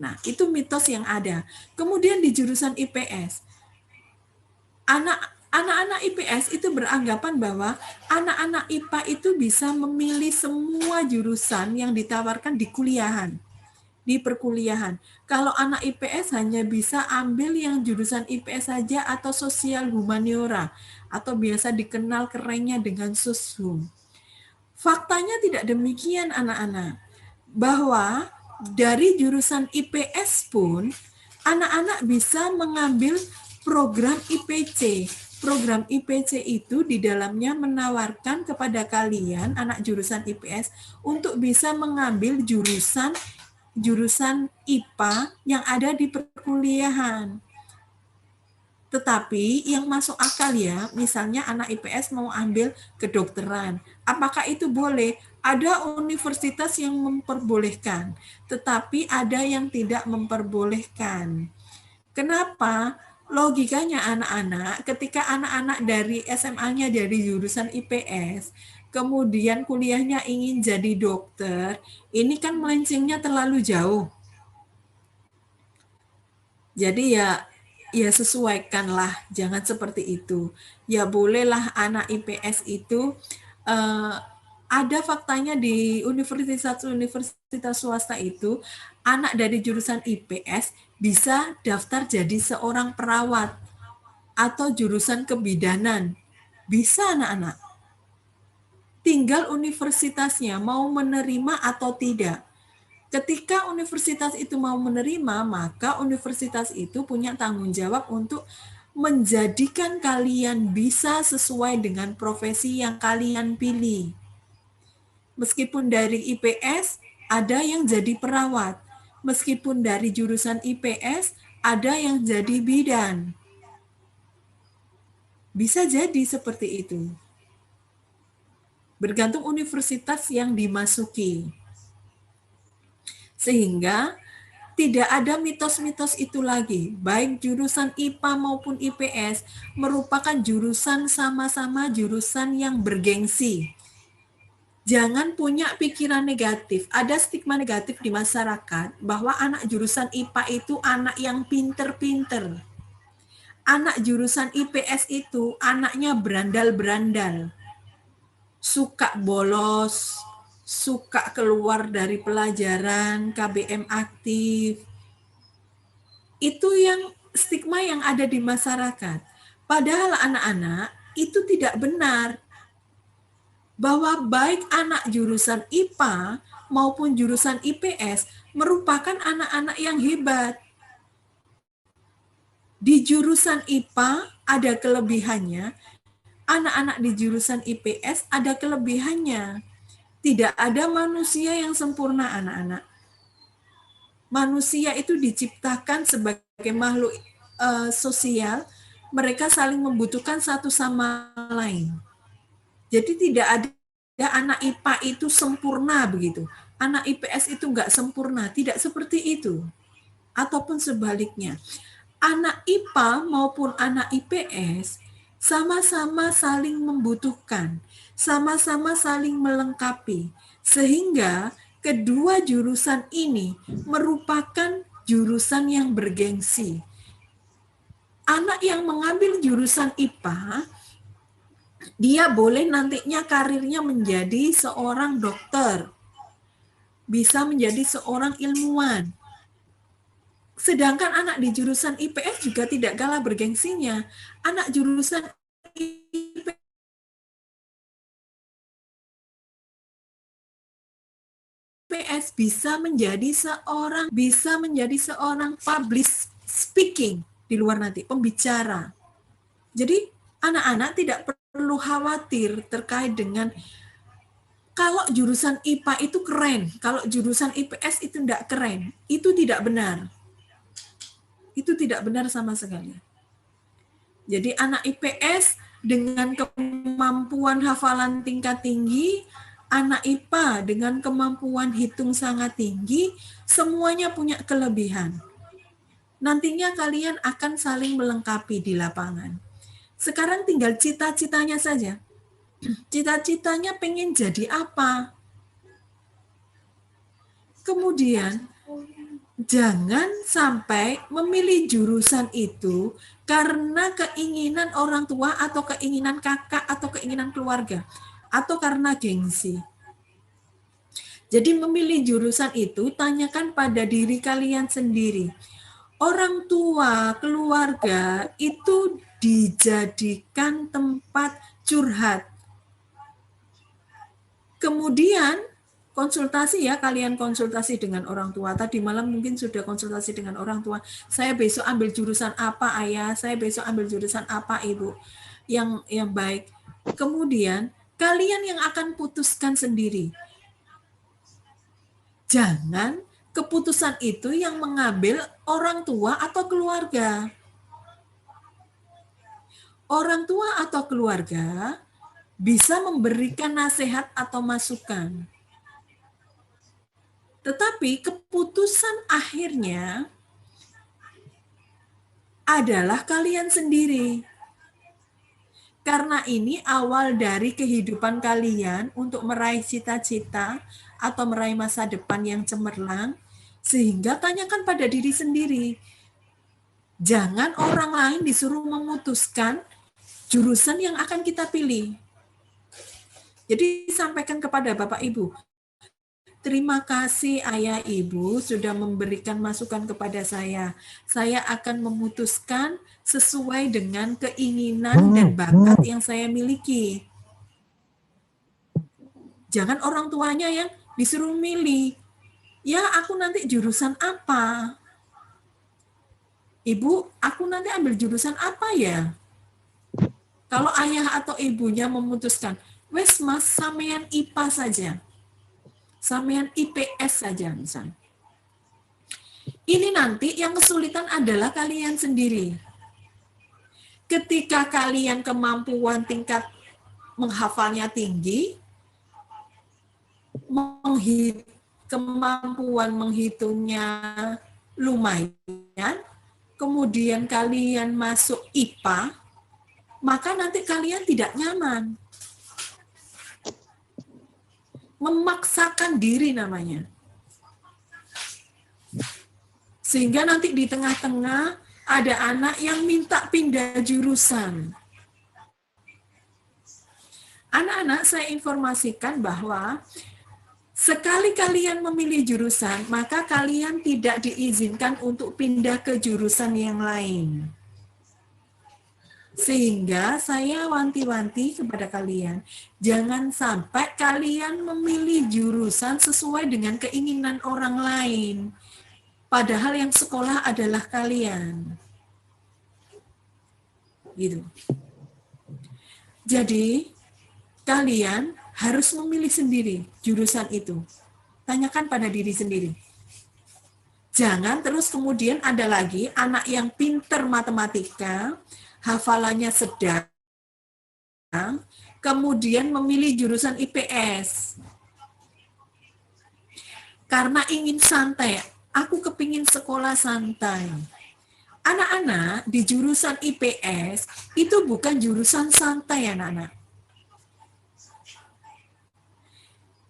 Nah, itu mitos yang ada. Kemudian di jurusan IPS, anak-anak IPS itu beranggapan bahwa anak-anak IPA itu bisa memilih semua jurusan yang ditawarkan di kuliahan, di perkuliahan. Kalau anak IPS hanya bisa ambil yang jurusan IPS saja atau sosial humaniora, atau biasa dikenal kerennya dengan soshum. Faktanya tidak demikian anak-anak, bahwa dari jurusan IPS pun anak-anak bisa mengambil program IPC. Program IPC itu di dalamnya menawarkan kepada kalian anak jurusan IPS untuk bisa mengambil jurusan IPA yang ada di perkuliahan. Tetapi yang masuk akal ya, misalnya anak IPS mau ambil kedokteran. Apakah itu boleh? Ada universitas yang memperbolehkan, tetapi ada yang tidak memperbolehkan. Kenapa? Logikanya anak-anak, ketika anak-anak dari SMA-nya dari jurusan IPS, kemudian kuliahnya ingin jadi dokter, ini kan melencengnya terlalu jauh. Jadi ya sesuaikanlah, jangan seperti itu. Ya bolehlah anak IPS itu, ada faktanya di universitas swasta itu, anak dari jurusan IPS bisa daftar jadi seorang perawat atau jurusan kebidanan. Bisa anak-anak. Tinggal universitasnya mau menerima atau tidak. Ketika universitas itu mau menerima, maka universitas itu punya tanggung jawab untuk menjadikan kalian bisa sesuai dengan profesi yang kalian pilih. Meskipun dari IPS, ada yang jadi perawat. Meskipun dari jurusan IPS, ada yang jadi bidan. Bisa jadi seperti itu. Bergantung universitas yang dimasuki. Sehingga tidak ada mitos-mitos itu lagi. Baik jurusan IPA maupun IPS merupakan jurusan sama-sama jurusan yang bergengsi. Jangan punya pikiran negatif. Ada stigma negatif di masyarakat bahwa anak jurusan IPA itu anak yang pinter-pinter. Anak jurusan IPS itu anaknya berandal-berandal. Suka bolos, suka keluar dari pelajaran, KBM aktif. Itu yang stigma yang ada di masyarakat. Padahal anak-anak itu tidak benar. Bahwa baik anak jurusan IPA maupun jurusan IPS merupakan anak-anak yang hebat. Di jurusan IPA ada kelebihannya, anak-anak di jurusan IPS ada kelebihannya. Tidak ada manusia yang sempurna anak-anak. Manusia itu diciptakan sebagai makhluk sosial, mereka saling membutuhkan satu sama lain. Jadi tidak ada anak IPA itu sempurna begitu. Anak IPS itu enggak sempurna, tidak seperti itu. Ataupun sebaliknya. Anak IPA maupun anak IPS sama-sama saling membutuhkan, sama-sama saling melengkapi. Sehingga kedua jurusan ini merupakan jurusan yang bergengsi. Anak yang mengambil jurusan IPA, dia boleh nantinya karirnya menjadi seorang dokter, bisa menjadi seorang ilmuwan. Sedangkan anak di jurusan IPS juga tidak kalah bergengsinya. Anak jurusan IPS bisa menjadi seorang public speaking di luar nanti, pembicara. Jadi anak-anak tidak perlu khawatir terkait dengan kalau jurusan IPA itu keren, kalau jurusan IPS itu tidak keren. Itu tidak benar. Itu tidak benar sama sekali. Jadi anak IPS dengan kemampuan hafalan tingkat tinggi anak IPA dengan kemampuan hitung sangat tinggi, semuanya punya kelebihan. Nantinya kalian akan saling melengkapi di lapangan. Sekarang tinggal cita-citanya saja. Cita-citanya pengen jadi apa? Kemudian, jangan sampai memilih jurusan itu karena keinginan orang tua atau keinginan kakak atau keinginan keluarga atau karena gengsi. Jadi memilih jurusan itu tanyakan pada diri kalian sendiri. Orang tua, keluarga itu dijadikan tempat curhat. Kemudian konsultasi ya, kalian konsultasi dengan orang tua. Tadi malam mungkin sudah konsultasi dengan orang tua. Saya besok ambil jurusan apa, Ayah? Saya besok ambil jurusan apa, Ibu? Yang baik. Kemudian kalian yang akan putuskan sendiri. Jangan keputusan itu yang mengambil orang tua atau keluarga. Orang tua atau keluarga bisa memberikan nasihat atau masukan. Tetapi keputusan akhirnya adalah kalian sendiri. Karena ini awal dari kehidupan kalian untuk meraih cita-cita atau meraih masa depan yang cemerlang, sehingga tanyakan pada diri sendiri. Jangan orang lain disuruh memutuskan jurusan yang akan kita pilih. Jadi sampaikan kepada Bapak Ibu, terima kasih Ayah Ibu sudah memberikan masukan kepada saya. Saya akan memutuskan sesuai dengan keinginan dan bakat yang saya miliki. Jangan orang tuanya yang disuruh milih. Ya, aku nanti jurusan apa? Ibu, aku nanti ambil jurusan apa ya? Kalau ayah atau ibunya memutuskan, wes mas, sampean IPA saja. Sampean IPS saja misalnya. Ini nanti yang kesulitan adalah kalian sendiri. Ketika kalian kemampuan tingkat menghafalnya tinggi, kemampuan menghitungnya lumayan, kemudian kalian masuk IPA, maka nanti kalian tidak nyaman. Memaksakan diri namanya. Sehingga nanti di tengah-tengah ada anak yang minta pindah jurusan. Anak-anak, saya informasikan bahwa sekali kalian memilih jurusan, maka kalian tidak diizinkan untuk pindah ke jurusan yang lain. Sehingga saya wanti-wanti kepada kalian, jangan sampai kalian memilih jurusan sesuai dengan keinginan orang lain. Padahal yang sekolah adalah kalian. Gitu. Jadi, kalian harus memilih sendiri jurusan itu. Tanyakan pada diri sendiri. Jangan terus kemudian ada lagi anak yang pinter matematika, hafalannya sedang, kemudian memilih jurusan IPS. Karena ingin santai, aku kepingin sekolah santai. Anak-anak di jurusan IPS itu bukan jurusan santai, anak-anak.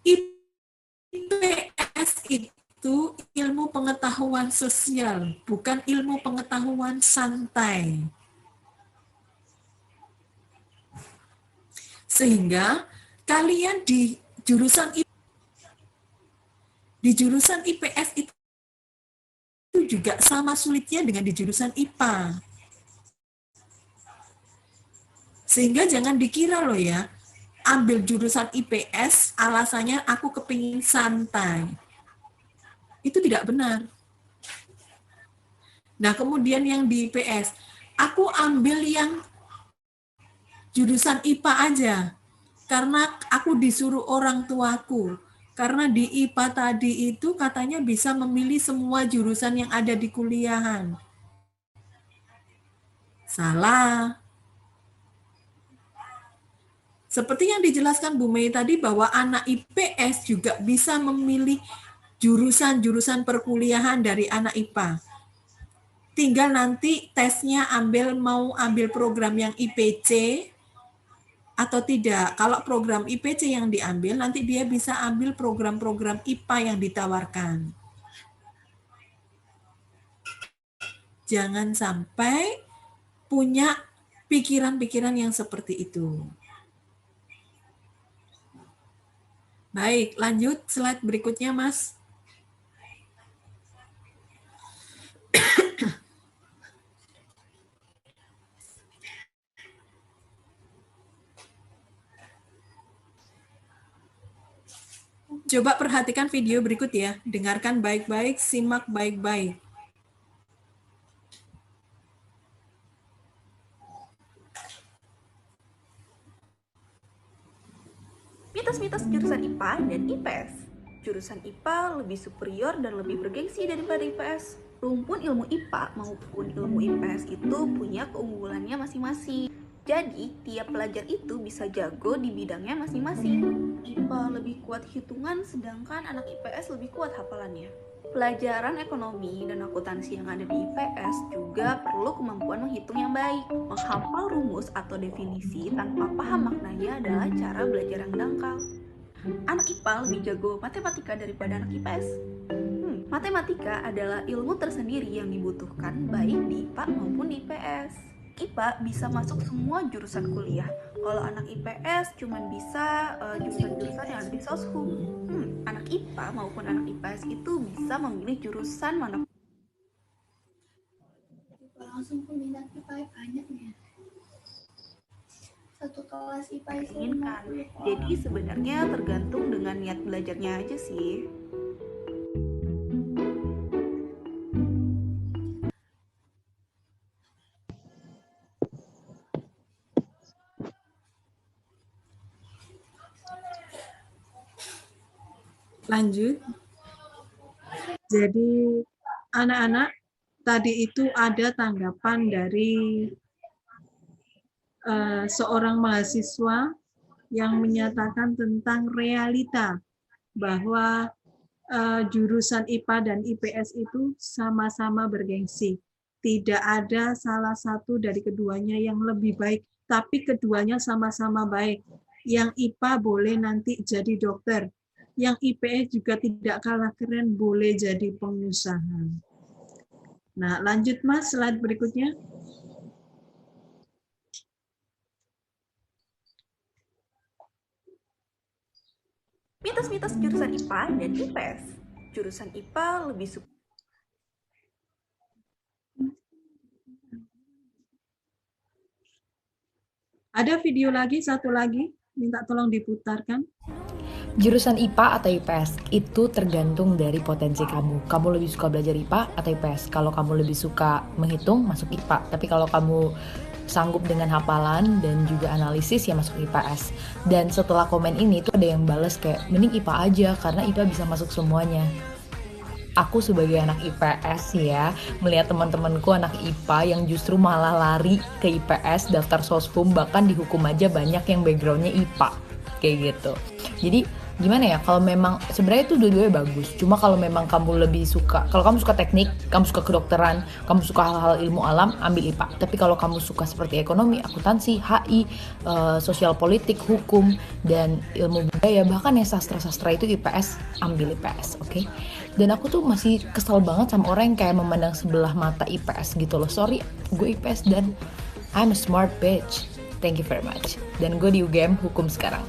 IPS itu ilmu pengetahuan sosial, bukan ilmu pengetahuan santai. Sehingga kalian di jurusan IPS itu juga sama sulitnya dengan di jurusan IPA. Sehingga jangan dikira loh ya, ambil jurusan IPS, alasannya aku kepingin santai. Itu tidak benar. Nah, kemudian yang di IPS, aku ambil yang jurusan IPA aja, karena aku disuruh orang tuaku. Karena di IPA tadi itu katanya bisa memilih semua jurusan yang ada di kuliahan. Salah. Seperti yang dijelaskan Bu Mei tadi bahwa anak IPS juga bisa memilih jurusan-jurusan perkuliahan dari anak IPA. Tinggal nanti tesnya mau ambil program yang IPC atau tidak. Kalau program IPC yang diambil, nanti dia bisa ambil program-program IPA yang ditawarkan. Jangan sampai punya pikiran-pikiran yang seperti itu. Baik, lanjut slide berikutnya, Mas. Coba perhatikan video berikut ya. Dengarkan baik-baik, simak baik-baik. Mitos-mitos jurusan IPA dan IPS. Jurusan IPA lebih superior dan lebih bergengsi daripada IPS. Rumpun ilmu IPA maupun ilmu IPS itu punya keunggulannya masing-masing. Jadi, tiap pelajar itu bisa jago di bidangnya masing-masing. IPA lebih kuat hitungan, sedangkan anak IPS lebih kuat hafalannya. Pelajaran ekonomi dan akuntansi yang ada di IPS juga perlu kemampuan menghitung yang baik. Menghafal rumus atau definisi tanpa paham maknanya adalah cara belajar yang dangkal. Anak IPA lebih jago matematika daripada anak IPS. Matematika adalah ilmu tersendiri yang dibutuhkan baik di IPA maupun di IPS. IPA bisa masuk semua jurusan kuliah. Kalau anak IPS cuma bisa jurusan-jurusan yang ada di soshum. Anak IPA maupun anak IPS itu bisa memilih jurusan mana. Langsung peminat IPA banyak ya. Satu kelas IPA inginkan. Jadi sebenarnya tergantung dengan niat belajarnya aja sih. Lanjut. Jadi anak-anak tadi itu ada tanggapan dari seorang mahasiswa yang menyatakan tentang realita bahwa jurusan IPA dan IPS itu sama-sama bergengsi. Tidak ada salah satu dari keduanya yang lebih baik, tapi keduanya sama-sama baik. Yang IPA boleh nanti jadi dokter. Yang IPS juga tidak kalah keren, boleh jadi pengusaha. Nah, lanjut Mas, slide berikutnya. Mitos-mitos jurusan IPA dan IPS. Jurusan IPA lebih Ada video lagi, satu lagi, minta tolong diputarkan. Jurusan IPA atau IPS itu tergantung dari potensi kamu. Kamu lebih suka belajar IPA atau IPS? Kalau kamu lebih suka menghitung, masuk IPA. Tapi kalau kamu sanggup dengan hafalan dan juga analisis, ya masuk IPS. Dan setelah komen ini tuh ada yang balas kayak, mending IPA aja karena IPA bisa masuk semuanya. Aku sebagai anak IPS ya, melihat teman-temanku anak IPA yang justru malah lari ke IPS, daftar soshum, bahkan dihukum aja banyak yang backgroundnya IPA. Kayak gitu. Jadi gimana ya, kalau memang sebenarnya itu dua-duanya bagus, cuma kalau memang kamu lebih suka, kalau kamu suka teknik, kamu suka kedokteran, kamu suka hal-hal ilmu alam, ambil IPA. Tapi kalau kamu suka seperti ekonomi, akuntansi, HI, sosial politik, hukum, dan ilmu budaya, bahkan yang sastra-sastra itu IPS, ambil IPS, oke? Dan aku tuh masih kesal banget sama orang yang kayak memandang sebelah mata IPS gitu loh. Sorry, gue IPS dan I'm a smart bitch. Thank you very much. Dan gue di UGM hukum sekarang.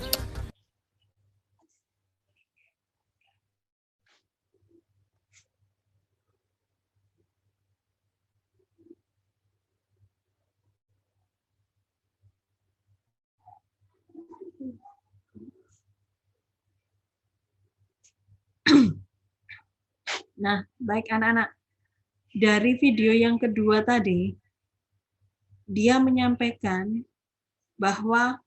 Nah, baik anak-anak. Dari video yang kedua tadi, dia menyampaikan bahwa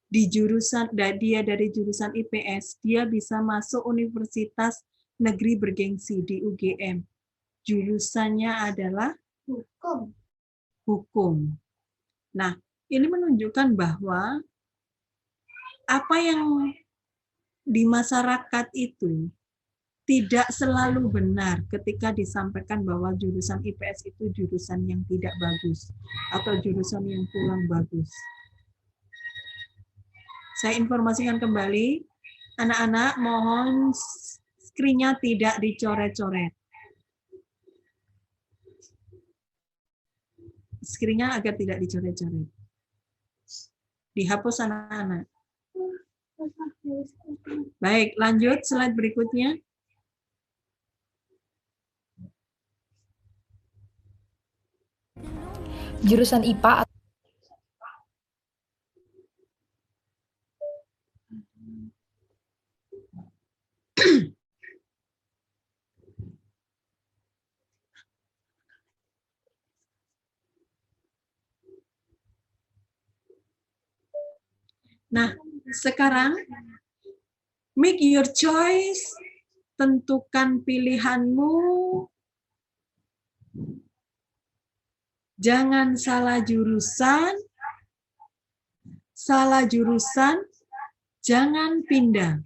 di jurusan dia dari jurusan IPS, dia bisa masuk universitas negeri bergengsi di UGM. Jurusannya adalah hukum. Nah, ini menunjukkan bahwa apa yang di masyarakat itu tidak selalu benar ketika disampaikan bahwa jurusan IPS itu jurusan yang tidak bagus atau jurusan yang kurang bagus. Saya informasikan kembali, anak-anak mohon screen-nya tidak dicoret-coret. Screen-nya agar tidak dicoret-coret. Dihapus anak-anak. Baik, lanjut slide berikutnya. Jurusan IPA Nah, sekarang make your choice, tentukan pilihanmu. Jangan salah jurusan, jangan pindah.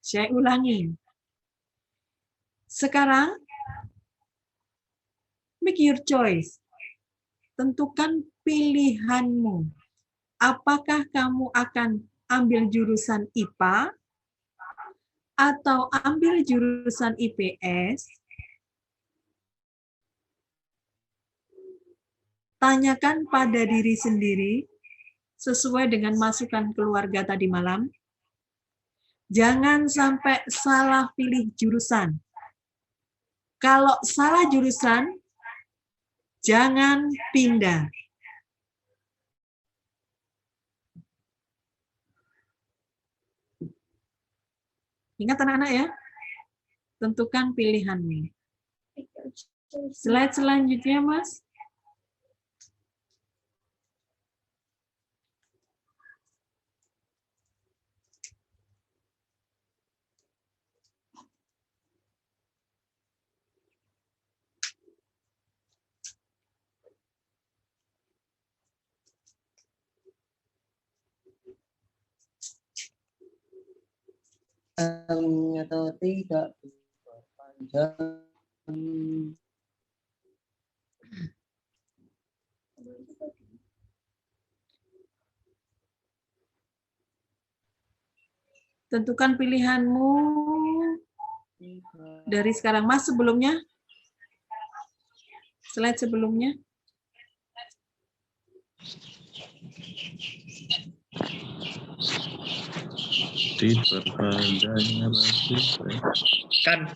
Saya ulangi. Sekarang, make your choice. Tentukan pilihanmu. Apakah kamu akan ambil jurusan IPA atau ambil jurusan IPS? Tanyakan pada diri sendiri sesuai dengan masukan keluarga tadi malam. Jangan sampai salah pilih jurusan. Kalau salah jurusan, jangan pindah. Ingat anak-anak ya, tentukan pilihanmu. Slide selanjutnya, Mas. Atau tidak panjang. Tentukan pilihanmu dari sekarang. Mas, sebelumnya, slide sebelumnya. Diperpandangnya bagus. Kan.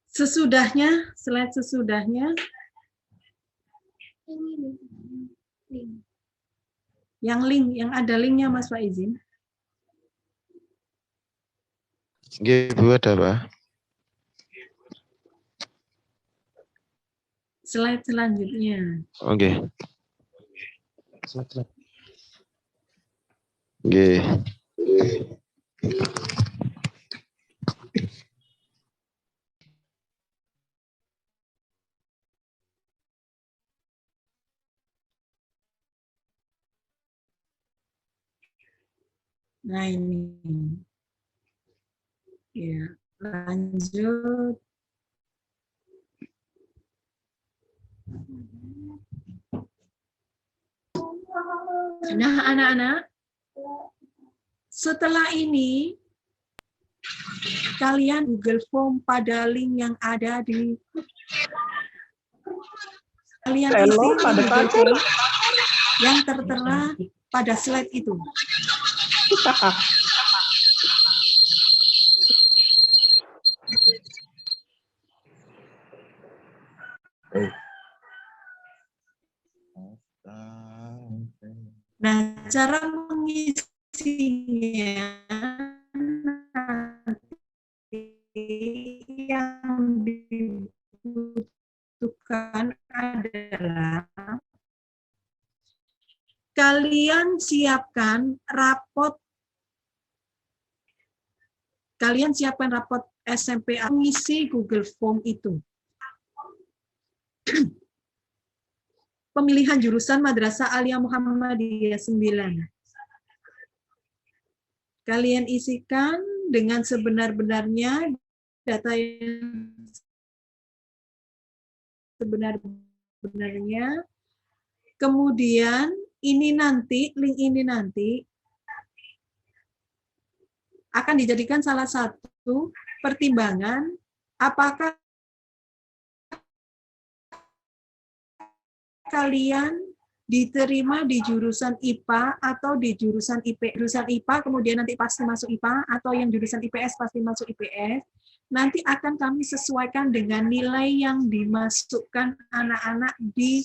Sesudahnya, slide sesudahnya. Yang link, yang ada linknya Mas Pak izin. Nggih, Bu, ada Pak. Slide selanjutnya. Oke. Nggih. Nah ini. Ya, lanjut. Nah, anak-anak, setelah ini kalian Google Form pada link yang ada di kalian isi Google Form yang tertera pada slide itu. Nah, cara mengisinya yang dibutuhkan adalah kalian siapkan rapot SMP mengisi Google Form itu. Pemilihan jurusan Madrasah Aliyah Muhammadiyah 9. Kalian isikan dengan sebenar-benarnya data yang sebenar-benarnya. Kemudian link ini nanti akan dijadikan salah satu pertimbangan apakah kalian diterima di jurusan IPA atau di jurusan IP. Jurusan IPA kemudian nanti pasti masuk IPA, atau yang jurusan IPS pasti masuk IPS. Nanti akan kami sesuaikan dengan nilai yang dimasukkan anak-anak di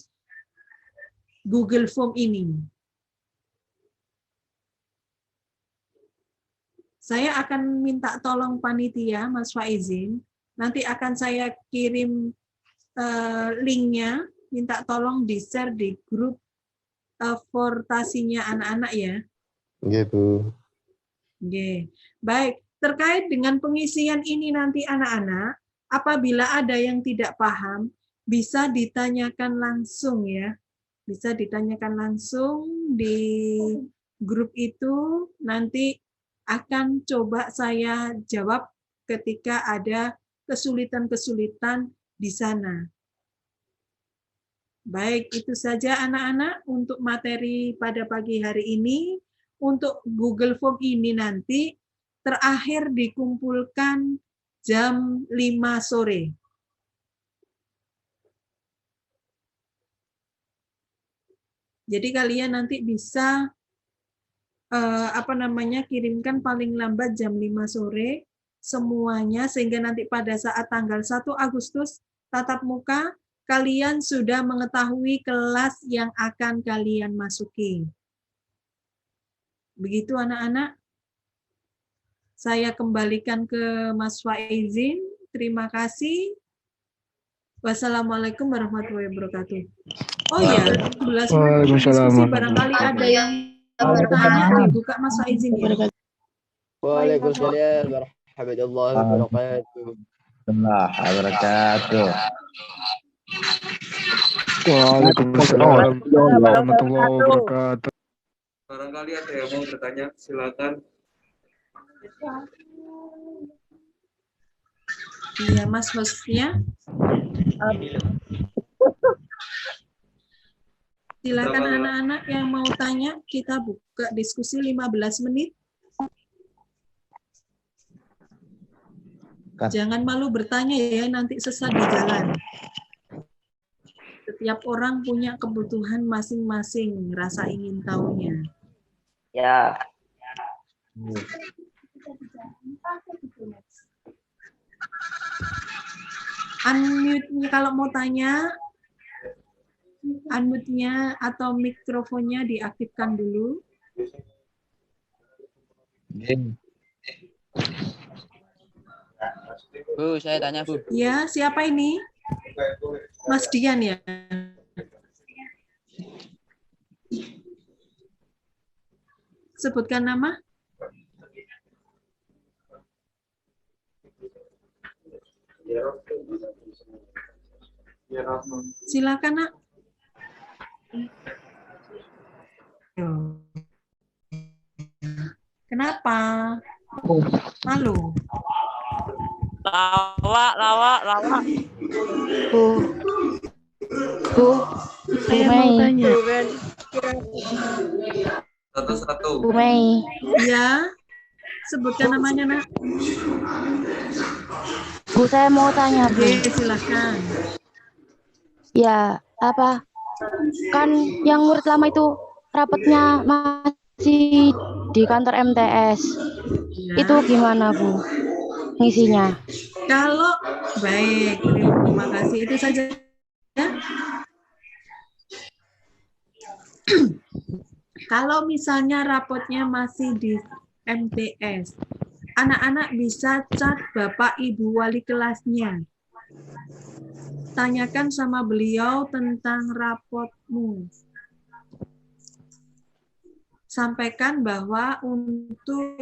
Google Form ini. Saya akan minta tolong panitia, Mas Faizin, nanti akan saya kirim linknya, minta tolong di-share di grup portasinya anak-anak ya. Gitu. Oke. Baik, terkait dengan pengisian ini nanti anak-anak, apabila ada yang tidak paham, bisa ditanyakan langsung ya. Bisa ditanyakan langsung di grup itu, nanti akan coba saya jawab ketika ada kesulitan-kesulitan di sana. Baik, itu saja anak-anak untuk materi pada pagi hari ini. Untuk Google Form ini nanti terakhir dikumpulkan jam 5 sore. Jadi kalian nanti bisa kirimkan paling lambat jam 5 sore semuanya, sehingga nanti pada saat tanggal 1 Agustus tatap muka kalian sudah mengetahui kelas yang akan kalian masuki. Begitu anak-anak. Saya kembalikan ke Mas Faizin. Terima kasih. Wassalamualaikum warahmatullahi wabarakatuh. Oh iya, 11 menit diskusi, barangkali ada yang bertanya, buka Mas Faizin ya. Waalaikumsalam warahmatullahi wabarakatuh. Waalaikumsalam warahmatullahi wabarakatuh. Barangkali ada yang mau bertanya, silakan. Iya, Mas hostnya. Silakan anak-anak yang mau tanya, kita buka diskusi 15 menit. Jangan malu bertanya ya, nanti sesat di jalan. Setiap orang punya kebutuhan masing-masing, rasa ingin tahunya. Ya. Unmute-nya kalau mau tanya, unmute-nya atau mikrofonnya diaktifkan dulu. Bu, saya tanya, Bu. Ya, siapa ini? Mas Dian ya? Sebutkan nama. Silakan, Nak. Kenapa? Malu? Lawak. Bu, saya mau tanya. Satu-satu. Bu Mei. Ya, sebutkan namanya, Nak. Bu, saya mau tanya, Bu. Oke, silakan. Ya, apa? Kan yang murid lama itu rapatnya masih di kantor MTS. Ya. Itu gimana, Bu? Ngisinya? Kalau baik, terima kasih. Itu saja. Ya. Kalau misalnya rapotnya masih di MTS, anak-anak bisa chat Bapak Ibu wali kelasnya. Tanyakan sama beliau tentang rapotmu. Sampaikan bahwa untuk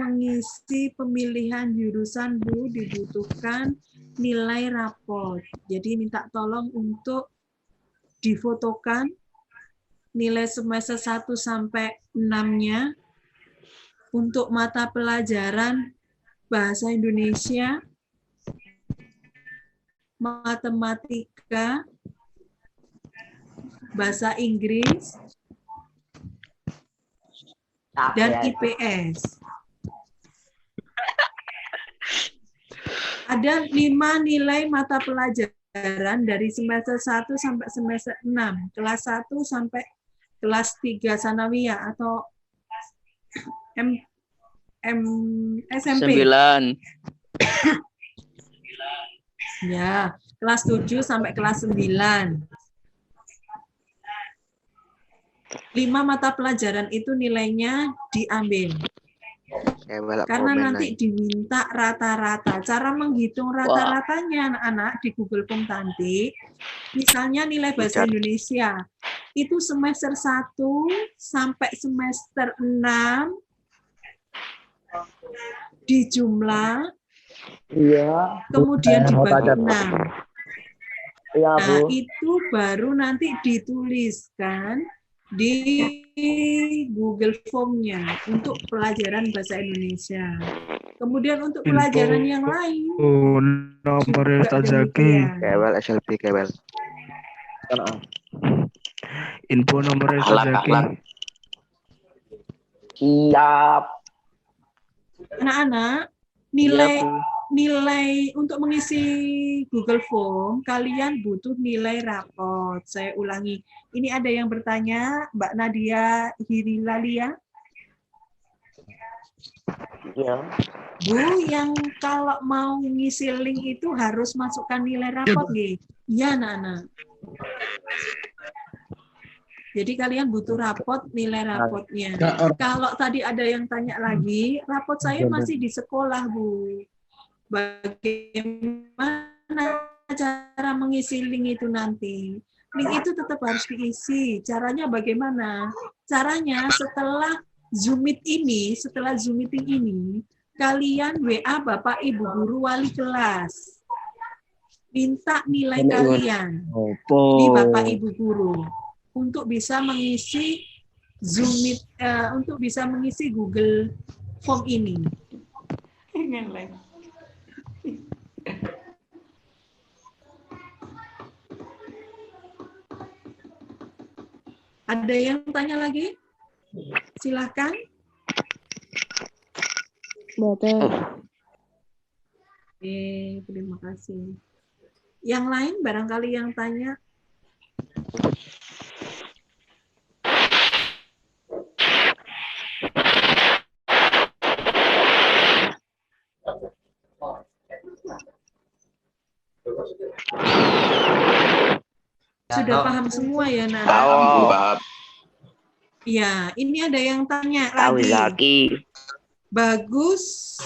mengisi pemilihan jurusan, Bu, dibutuhkan nilai rapot. Jadi minta tolong untuk difotokan nilai semester 1 sampai 6-nya untuk mata pelajaran Bahasa Indonesia, Matematika, Bahasa Inggris, dan IPS. Ada 5 nilai mata pelajaran dari semester 1 sampai semester 6, kelas 1 sampai kelas 3 sanawiyah atau SMP. 9. Ya, kelas 7 sampai kelas 9. 5 mata pelajaran itu nilainya diambil. Karena nanti diminta rata-rata. Cara menghitung rata-ratanya anak-anak di Google Form nanti, misalnya nilai Bahasa Indonesia, itu semester 1 sampai semester 6 dijumlah, kemudian dibagi 6. Nah, itu baru nanti dituliskan di Google Form-nya untuk pelajaran Bahasa Indonesia. Kemudian untuk pelajaran yang lain, nomor Ustaz Zaki. Kewel SLB kewel. Info nomor Ustaz Zaki. Siap. Anak-anak, nilai untuk mengisi Google Form, kalian butuh nilai rapot. Saya ulangi. Ini ada yang bertanya, Mbak Nadia Hirilalia. Ya. Bu, yang kalau mau ngisi link itu harus masukkan nilai rapot, nggih? Iya, anak-anak. Jadi kalian butuh rapot, nilai rapotnya. Kalau tadi ada yang tanya lagi, rapot saya masih di sekolah, Bu. Bagaimana cara mengisi link itu nanti? Link itu tetap harus diisi. Caranya bagaimana? Caranya setelah Zoom meeting ini, kalian WA Bapak Ibu Guru Wali kelas. Minta nilai kalian di Bapak Ibu Guru untuk bisa mengisi Zoom untuk bisa mengisi Google Form ini. Ada yang tanya lagi? Silakan. Betul. Terima kasih. Yang lain barangkali yang tanya. Sudah paham semua ya, Nana? Ya, ini ada yang tanya lagi. Bagus,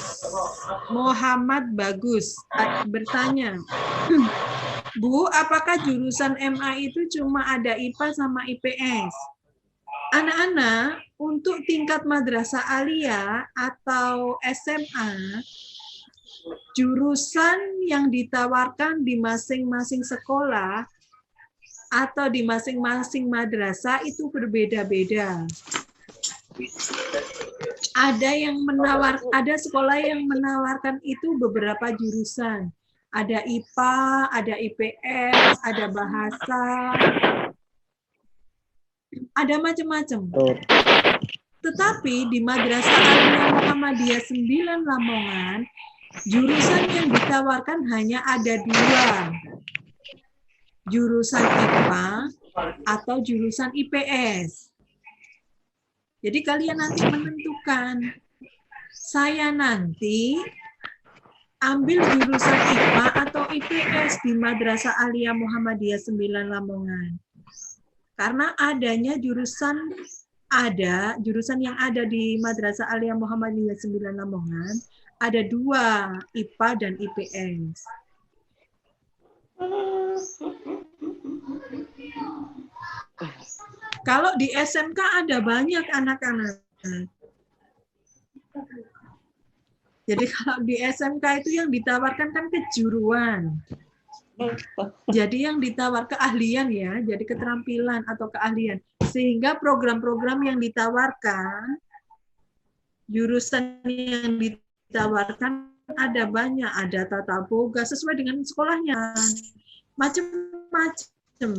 Muhammad Bagus bertanya, Bu, apakah jurusan MA itu cuma ada IPA sama IPS? Anak-anak, untuk tingkat madrasah aliyah atau SMA, jurusan yang ditawarkan di masing-masing sekolah atau di masing-masing madrasah itu berbeda-beda. Ada sekolah yang menawarkan itu beberapa jurusan. Ada IPA, ada IPS, ada bahasa, ada macam-macam. Tetapi di Madrasah Aliyah Muhammadiyah 9 Lamongan, jurusan yang ditawarkan hanya ada 2. Jurusan IPA atau jurusan IPS. Jadi kalian nanti menentukan, saya nanti ambil jurusan IPA atau IPS di Madrasah Aliyah Muhammadiyah 9 Lamongan. Karena adanya jurusan yang ada di Madrasah Aliyah Muhammadiyah 9 Lamongan, ada 2, IPA dan IPS. Kalau di SMK ada banyak anak-anak. Jadi kalau di SMK itu yang ditawarkan kan kejuruan. Jadi yang ditawar keahlian ya, jadi keterampilan atau keahlian. Sehingga program-program yang ditawarkan, jurusan yang ditawarkan ada banyak, ada tata boga sesuai dengan sekolahnya, macam-macam.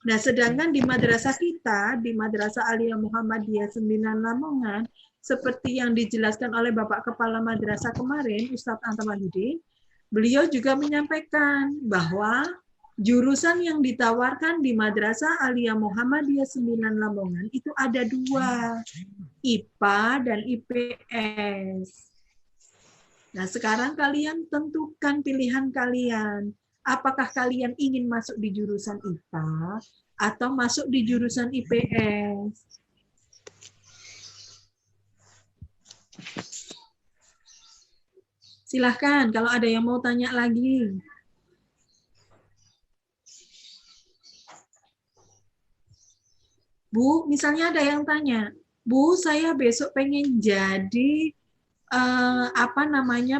Nah, sedangkan di madrasah kita, di Madrasah Aliyah Muhammadiyah 9 Lamongan, seperti yang dijelaskan oleh Bapak Kepala Madrasah kemarin, Ustadz Antam Wahyudin, beliau juga menyampaikan bahwa jurusan yang ditawarkan di Madrasah Aliyah Muhammadiyah 9 Lamongan itu ada 2, IPA dan IPS. Nah, sekarang kalian tentukan pilihan kalian. Apakah kalian ingin masuk di jurusan IPA atau masuk di jurusan IPS? Silahkan kalau ada yang mau tanya lagi. Bu, misalnya ada yang tanya, Bu, saya besok pengen jadi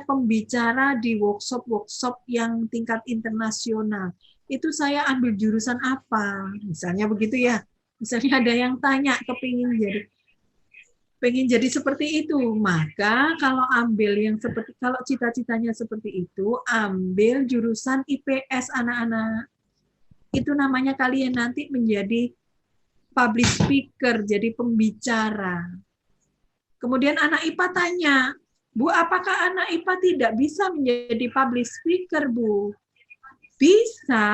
pembicara di workshop yang tingkat internasional. Itu saya ambil jurusan apa? Misalnya begitu ya. Misalnya ada yang tanya pengen jadi seperti itu, maka kalau kalau cita-citanya seperti itu, ambil jurusan IPS anak-anak. Itu namanya kalian nanti menjadi public speaker, jadi pembicara. Kemudian anak IPA tanya, Bu, apakah anak IPA tidak bisa menjadi public speaker, Bu? Bisa.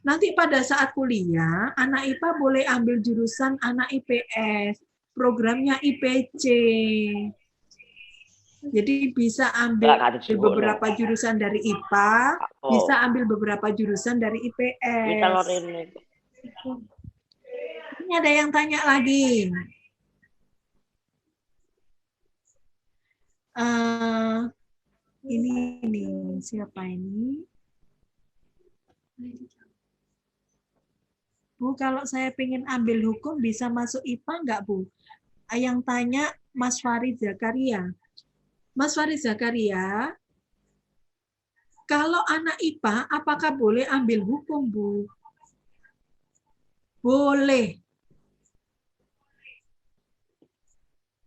Nanti pada saat kuliah, anak IPA boleh ambil jurusan anak IPS, programnya IPC. Jadi bisa ambil beberapa jurusan dari IPA, bisa ambil beberapa jurusan dari IPS. Ini ada yang tanya lagi. Ini siapa ini? Bu, kalau saya pengen ambil hukum bisa masuk IPA nggak, Bu? Yang tanya Mas Farid Zakaria. Mas Farid Zakaria, kalau anak IPA, apakah boleh ambil hukum, Bu? Boleh.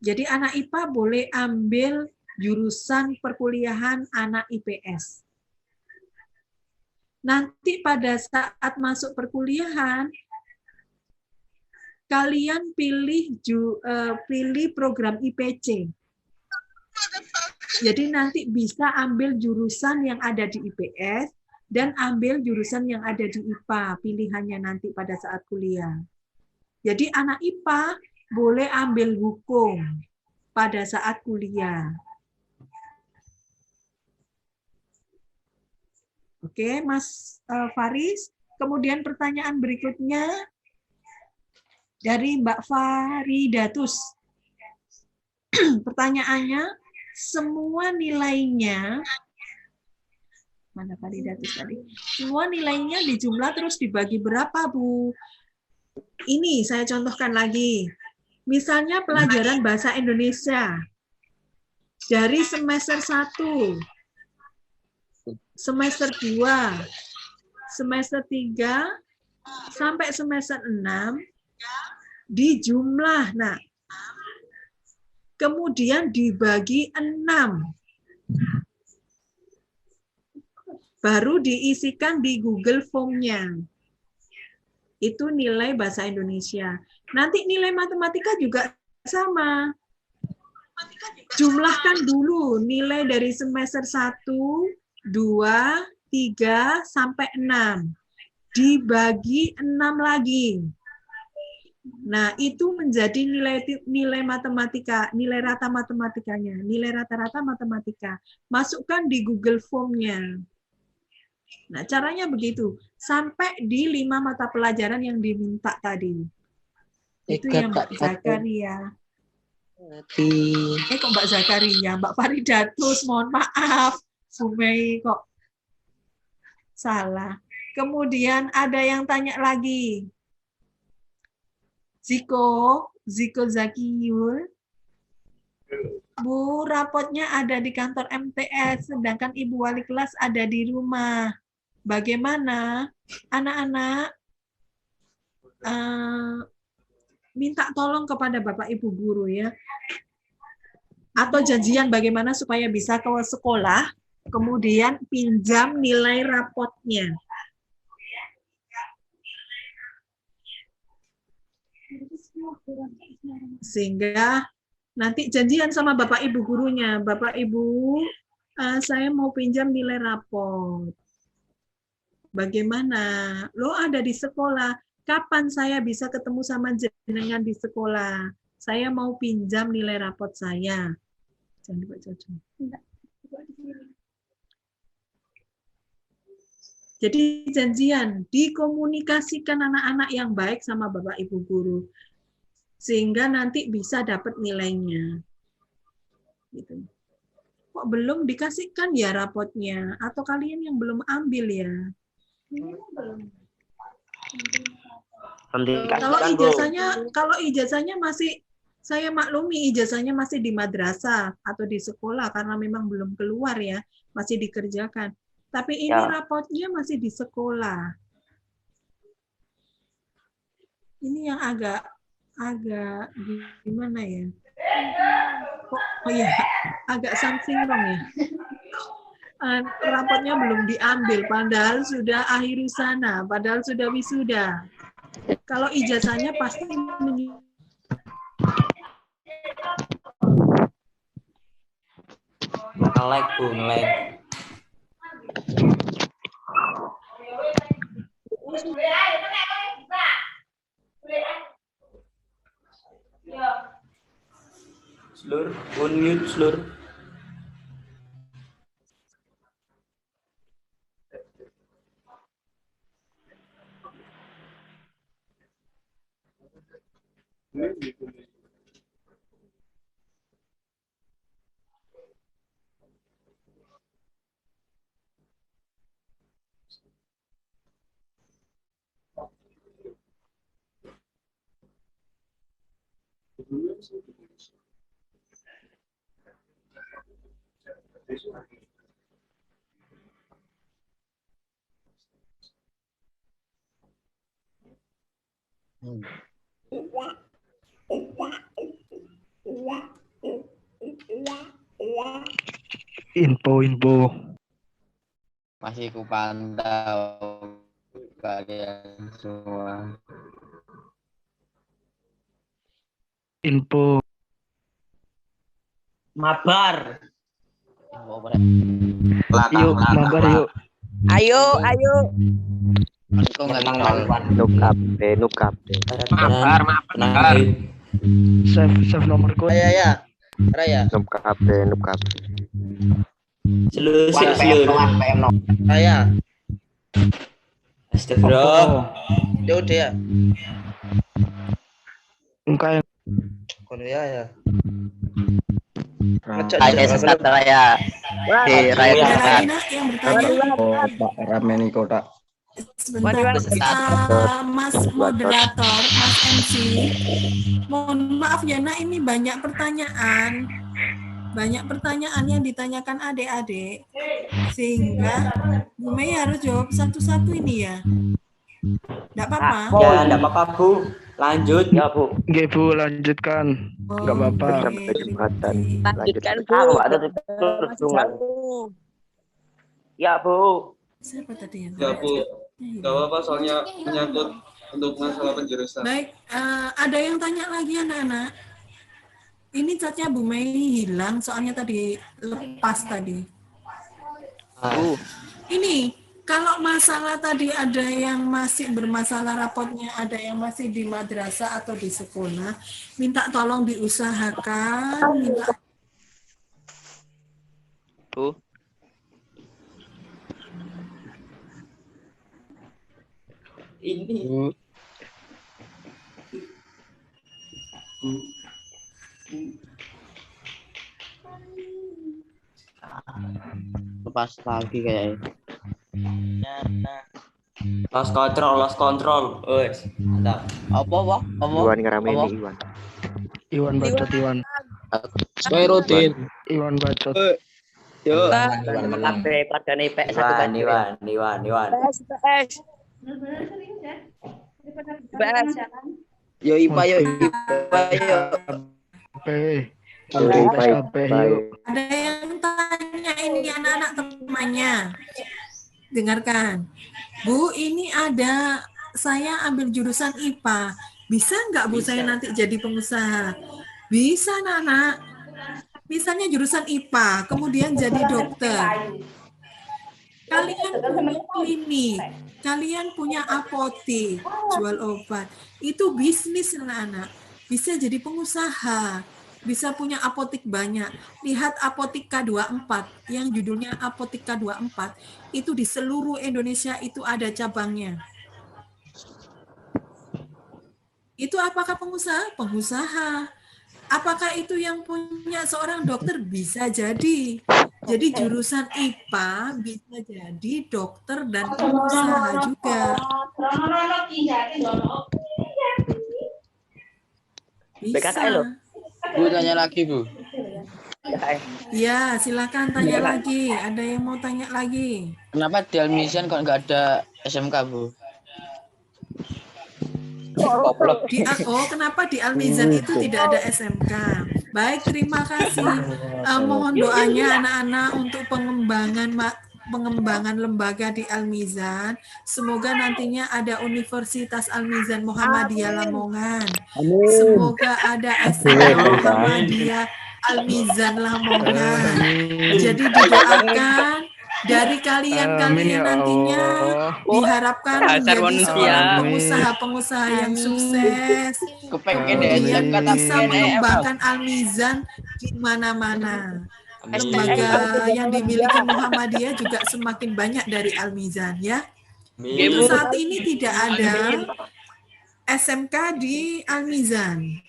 Jadi anak IPA boleh ambil jurusan perkuliahan anak IPS. Nanti pada saat masuk perkuliahan, kalian pilih program IPC. Jadi nanti bisa ambil jurusan yang ada di IPS dan ambil jurusan yang ada di IPA, pilihannya nanti pada saat kuliah. Jadi anak IPA boleh ambil hukum pada saat kuliah. Oke, Mas Faris. Kemudian pertanyaan berikutnya dari Mbak Faridatus. Pertanyaannya, semua nilainya, mana Faridatus tadi? Semua nilainya dijumlah terus dibagi berapa, Bu? Ini saya contohkan lagi. Misalnya pelajaran bahasa Indonesia dari semester 1, semester 2, semester 3, sampai semester 6, dijumlah. Nah, kemudian dibagi 6. Baru diisikan di Google Form-nya. Itu nilai bahasa Indonesia. Nanti nilai matematika juga sama. Jumlahkan dulu nilai dari semester 1, 2, 3, sampai 6. Dibagi 6 lagi. Nah, itu menjadi nilai matematika, nilai rata matematikanya, nilai rata-rata matematika. Masukkan di Google Form-nya. Nah, caranya begitu. Sampai di 5 mata pelajaran yang diminta tadi. Itu yang Mbak Zakaria. Kok Mbak Zakaria? Mbak Faridatus, mohon maaf. Sumei kok salah. Kemudian ada yang tanya lagi. Ziko Zakiyul. Bu, rapotnya ada di kantor MTS, sedangkan Ibu Wali kelas ada di rumah. Bagaimana? Anak-anak minta tolong kepada Bapak Ibu guru ya. Atau janjian bagaimana supaya bisa ke sekolah, kemudian pinjam nilai rapotnya. Sehingga nanti janjian sama Bapak Ibu gurunya, Bapak Ibu, saya mau pinjam nilai rapot. Bagaimana? Lo ada di sekolah, kapan saya bisa ketemu sama jenengan di sekolah? Saya mau pinjam nilai rapot saya. Jangan dibaca. Jadi janjian, dikomunikasikan anak-anak yang baik sama Bapak Ibu guru. Sehingga nanti bisa dapat nilainya. Gitu. Kok belum dikasihkan ya rapotnya? Atau kalian yang belum ambil ya? Kalau ijazahnya masih, saya maklumi ijazahnya masih di madrasah atau di sekolah karena memang belum keluar ya, masih dikerjakan. Tapi ini rapotnya masih di sekolah. Ini yang agak gimana ya? Oh ya, agak something wrong ya. Rapotnya belum diambil, padahal sudah akhir sana, padahal sudah wisuda. Kalau ijazahnya pasti nge-lag Bu, nge-lag. Slur, unmute slur. Info. Masih kupantau kalian semua. Info. Mabar. Yuk, mabar yuk. Ayo. Nukap. Mabar. Save nomor kode. Raya. Nukap. Seluruh. Raya. Astagfirullah. Udah ya. Enggak ya. Aja sesat Raya. Raya sesat. Yang bertanya. Pak Rameni Kota. Sebentar, Mas Moderator, Mas MC. Mohon maaf ya, Nak, ini banyak pertanyaan. Banyak pertanyaan yang ditanyakan adik-adik. Sehingga Bu Mei harus jawab satu-satu ini ya. Enggak apa-apa? Ya, enggak apa-apa, Bu. Lanjut. Ya, Bu. Nggih, Bu, lanjutkan. Enggak apa-apa. Lanjutkan, Bu. Ada perhitungan. Ya, Bu. Siapa tadi yang? Ya, Bu. Enggak apa-apa, soalnya menyangkut untuk masalah penjurusan. Baik, ada yang tanya lagi anak-anak? Ini catnya Bu Mei hilang, soalnya tadi lepas tadi. Ini, kalau masalah tadi ada yang masih bermasalah rapotnya, ada yang masih di madrasah atau di sekolah, minta tolong diusahakan. Bu. Ini. Lepas lagi kayaknya. Lost control. Wes, mantap. Apa? Iwan ngeramein Iwan. Iwan bacot Iwan. Khairuddin. Iwan Bacot. Yuk. Kabeh padane IPS Iwan. IPS. Yo IPA yo. Ada yang tanya ini anak-anak temannya. Dengarkan. Bu, ini ada saya ambil jurusan IPA. Bisa nggak Bu saya nanti jadi pengusaha? Bisa, anak-anak. Misalnya jurusan IPA, kemudian jadi dokter. Kalian punya klinik, kalian punya apotek, jual obat. Itu bisnis, anak-anak. Bisa jadi pengusaha, bisa punya apotek banyak. Lihat apotek K24 yang judulnya apotek K24. Itu di seluruh Indonesia itu ada cabangnya. Itu apakah pengusaha? Pengusaha. Apakah itu yang punya seorang dokter? Bisa jadi. Jadi jurusan IPA bisa jadi dokter dan pengusaha juga. Bisa. Bu, tanya lagi, Bu. Ya, silakan tanya lagi. Ada yang mau tanya lagi? Kenapa di Almizan kok nggak ada SMK, Bu? Kenapa di Almizan itu tidak ada SMK? Baik, terima kasih. Mohon doanya anak-anak untuk pengembangan lembaga di Almizan. Semoga nantinya ada Universitas Almizan Muhammadiyah Lamongan. Semoga ada SMK Muhammadiyah Almizan Lamongan. Jadi didoakan dari kalian-kalian nantinya diharapkan menjadi seorang pengusaha-pengusaha yang sukses, kemudian bisa mengembangkan Almizan di mana-mana. Lembaga yang dimiliki Muhammadiyah juga semakin banyak dari Almizan, ya. Untuk saat ini tidak ada SMK di Almizan.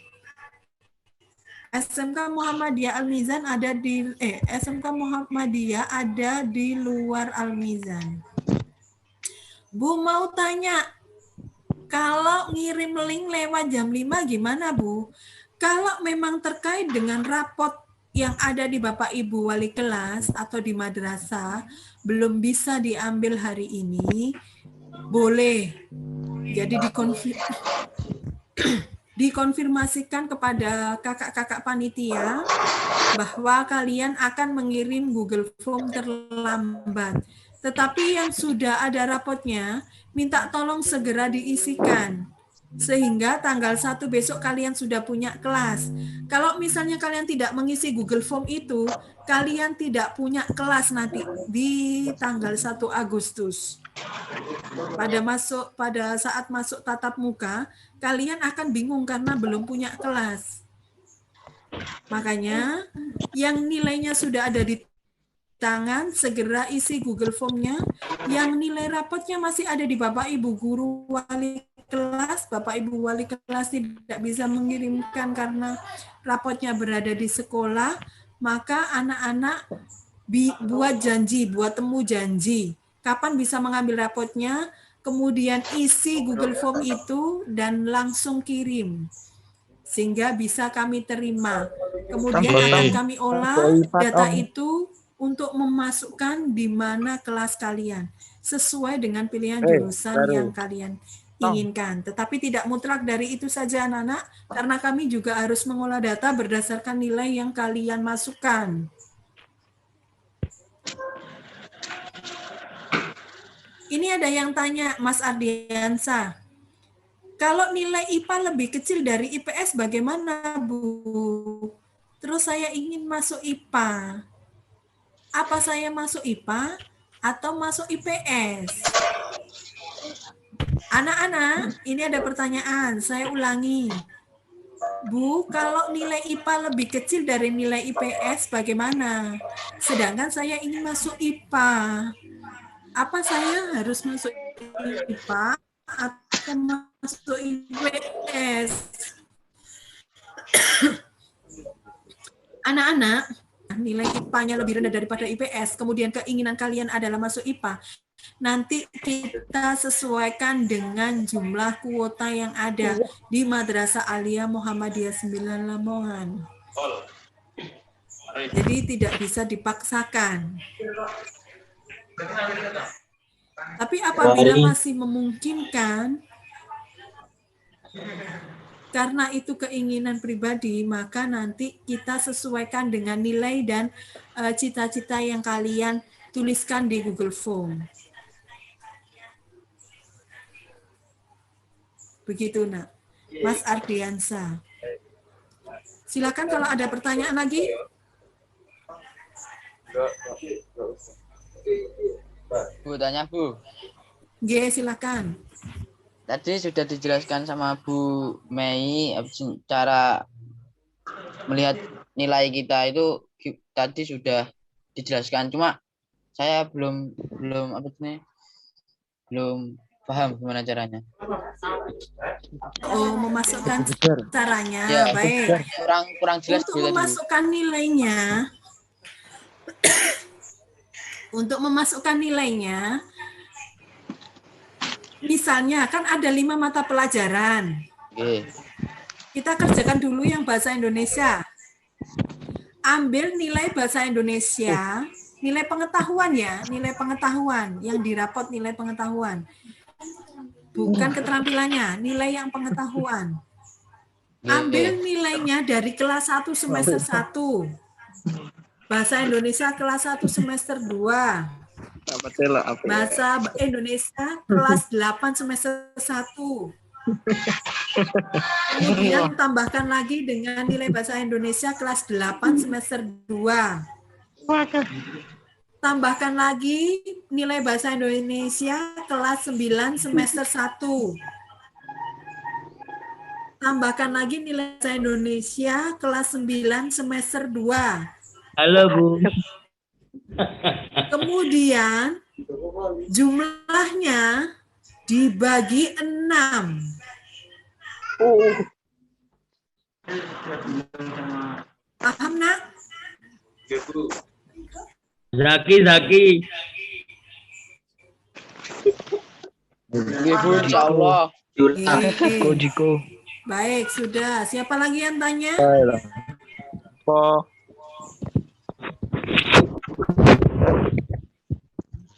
SMK Muhammadiyah Almizan ada di SMK Muhammadiyah ada di luar Almizan. Bu mau tanya, kalau ngirim link lewat jam 5 gimana, Bu? Kalau memang terkait dengan rapot yang ada di Bapak Ibu wali kelas atau di madrasah belum bisa diambil hari ini, boleh. Jadi dikonfirmasikan kepada kakak-kakak panitia bahwa kalian akan mengirim Google Form terlambat. Tetapi yang sudah ada rapotnya, minta tolong segera diisikan. Sehingga tanggal 1 besok kalian sudah punya kelas. Kalau misalnya kalian tidak mengisi Google Form itu, kalian tidak punya kelas nanti di tanggal 1 Agustus. Pada saat masuk tatap muka, kalian akan bingung karena belum punya kelas. Makanya yang nilainya sudah ada di tangan, segera isi Google Form-nya. Yang nilai rapotnya masih ada di Bapak Ibu guru wali kelas, Bapak Ibu wali kelas tidak bisa mengirimkan karena rapotnya berada di sekolah, maka anak-anak buat janji, buat temu janji. Kapan bisa mengambil rapotnya, kemudian isi Google Form itu dan langsung kirim. Sehingga bisa kami terima. Kemudian akan kami olah data itu untuk memasukkan di mana kelas kalian. Sesuai dengan pilihan jurusan yang kalian inginkan. Tetapi tidak mutlak dari itu saja anak-anak, karena kami juga harus mengolah data berdasarkan nilai yang kalian masukkan. Ini ada yang tanya, Mas Ardiansa, kalau nilai IPA lebih kecil dari IPS bagaimana, Bu? Terus saya ingin masuk IPA. Apa saya masuk IPA atau masuk IPS? Anak-anak, ini ada pertanyaan, saya ulangi. Bu, kalau nilai IPA lebih kecil dari nilai IPS bagaimana? Sedangkan saya ingin masuk IPA. Apa saya harus masuk IPA atau masuk IPS? Anak-anak, nilai IPA-nya lebih rendah daripada IPS, kemudian keinginan kalian adalah masuk IPA, nanti kita sesuaikan dengan jumlah kuota yang ada di Madrasah Aliyah Muhammadiyah 9 Lamongan. Jadi tidak bisa dipaksakan. Tapi apabila masih memungkinkan, karena itu keinginan pribadi, maka nanti kita sesuaikan dengan nilai dan cita-cita yang kalian tuliskan di Google Form. Begitu, Nak. Mas Ardiansa. Silakan kalau ada pertanyaan lagi. Bu, tanya Bu. G, silakan. Tadi sudah dijelaskan sama Bu Mei cara melihat nilai kita itu tadi sudah dijelaskan. Cuma saya belum paham gimana caranya. Oh, memasukkan caranya. Ya, Baik. Kurang jelas. Untuk memasukkan nilainya, misalnya kan ada 5 mata pelajaran. Kita kerjakan dulu yang bahasa Indonesia. Ambil nilai bahasa Indonesia, nilai pengetahuan ya, nilai pengetahuan yang di rapot, nilai pengetahuan. Bukan keterampilannya, nilai yang pengetahuan. Ambil nilainya dari kelas 1 semester 1. Bahasa Indonesia kelas 1 semester 2. Bahasa Indonesia kelas 8 semester 1. Kemudian tambahkan lagi dengan nilai bahasa Indonesia kelas 8 semester 2. Tambahkan lagi nilai bahasa Indonesia kelas 9 semester 1. Tambahkan lagi nilai bahasa Indonesia kelas 9 semester 2. Halo, Bu. Kemudian jumlahnya dibagi 6. Paham, Nak? Zaki. Ibu, insya Allah. Jiko. Baik, sudah. Siapa lagi yang tanya?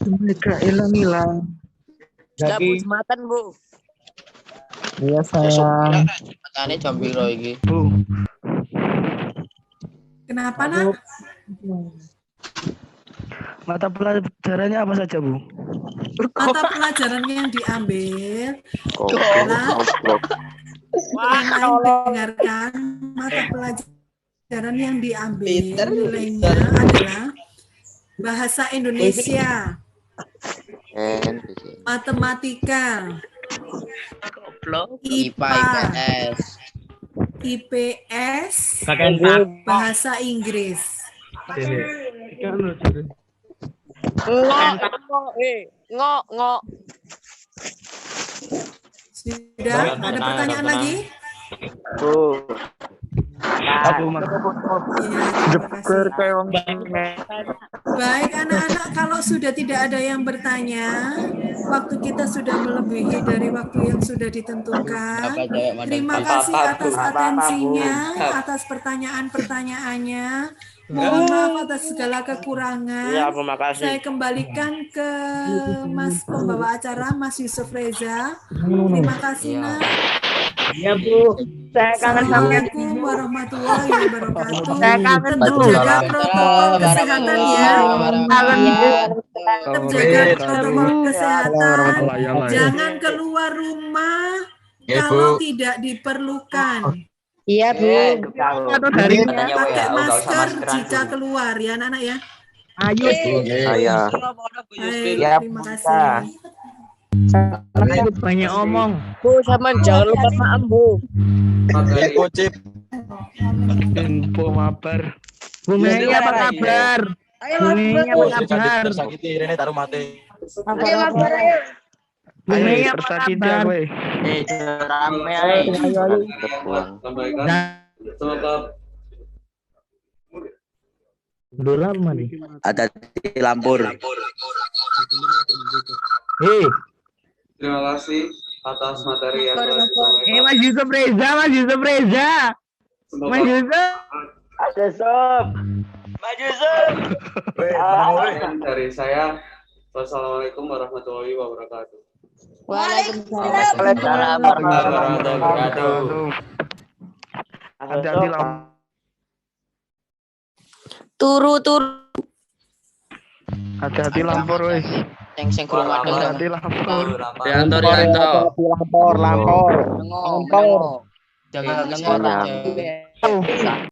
Mereka hilang. Zaki. Makan, Bu. Iya, sayang. Makanya jam piro iki. Bu. Kenapa, Nak? Mata pelajarannya apa saja, Bu? Mata pelajaran yang diambil adalah dengarkan, mata pelajaran yang diambil nilainya adalah bahasa Indonesia, matematika, IPA, IPS, bahasa Inggris. Ngok. Sudah, ada pertanyaan lagi? Baik anak-anak, kalau sudah tidak ada yang bertanya, waktu kita sudah melebihi dari waktu yang sudah ditentukan. Terima kasih atas atensinya, atas pertanyaan-pertanyaannya. Mohon maaf atas segala kekurangan. Ya, terima kasih. Saya kembalikan ke Mas pembawa acara, Mas Yusuf Reza. Terima kasih, Nak. Iya, Bu. Saya kangen sama Assalamualaikum warahmatullahi wabarakatuh. Saya kangen, Tetap Bu. jaga protokol kesehatan ya. Tetap jaga protokol kesehatan. Jangan keluar rumah kalau tidak diperlukan. Iya, Bu. Pakai masker jika keluar ya, anak-anak ya. Ayo, Saya. Baik, terima kasih. banyak omong. Bu, sama jangan lupa maaf, Bu. Info mabar. Bu Mei apa kabar? Bu Mei apa kabar? Bu Mei apa kabar? Rame ayo. Dolar mana? Ada di Lampur. Hei. Terima kasih atas materi yang telah disampaikan. Mas Yusuf Reza. Mas Yusuf. Semoga Ada sob. Dari saya, wassalamualaikum warahmatullahi wabarakatuh. Waalaikumsalam warahmatullahi wabarakatuh. Hati-hati lah. Turu. Hati-hati lampor wis. Sing kurang Hati-hati lampor. Lampor. Jangan lengo aja.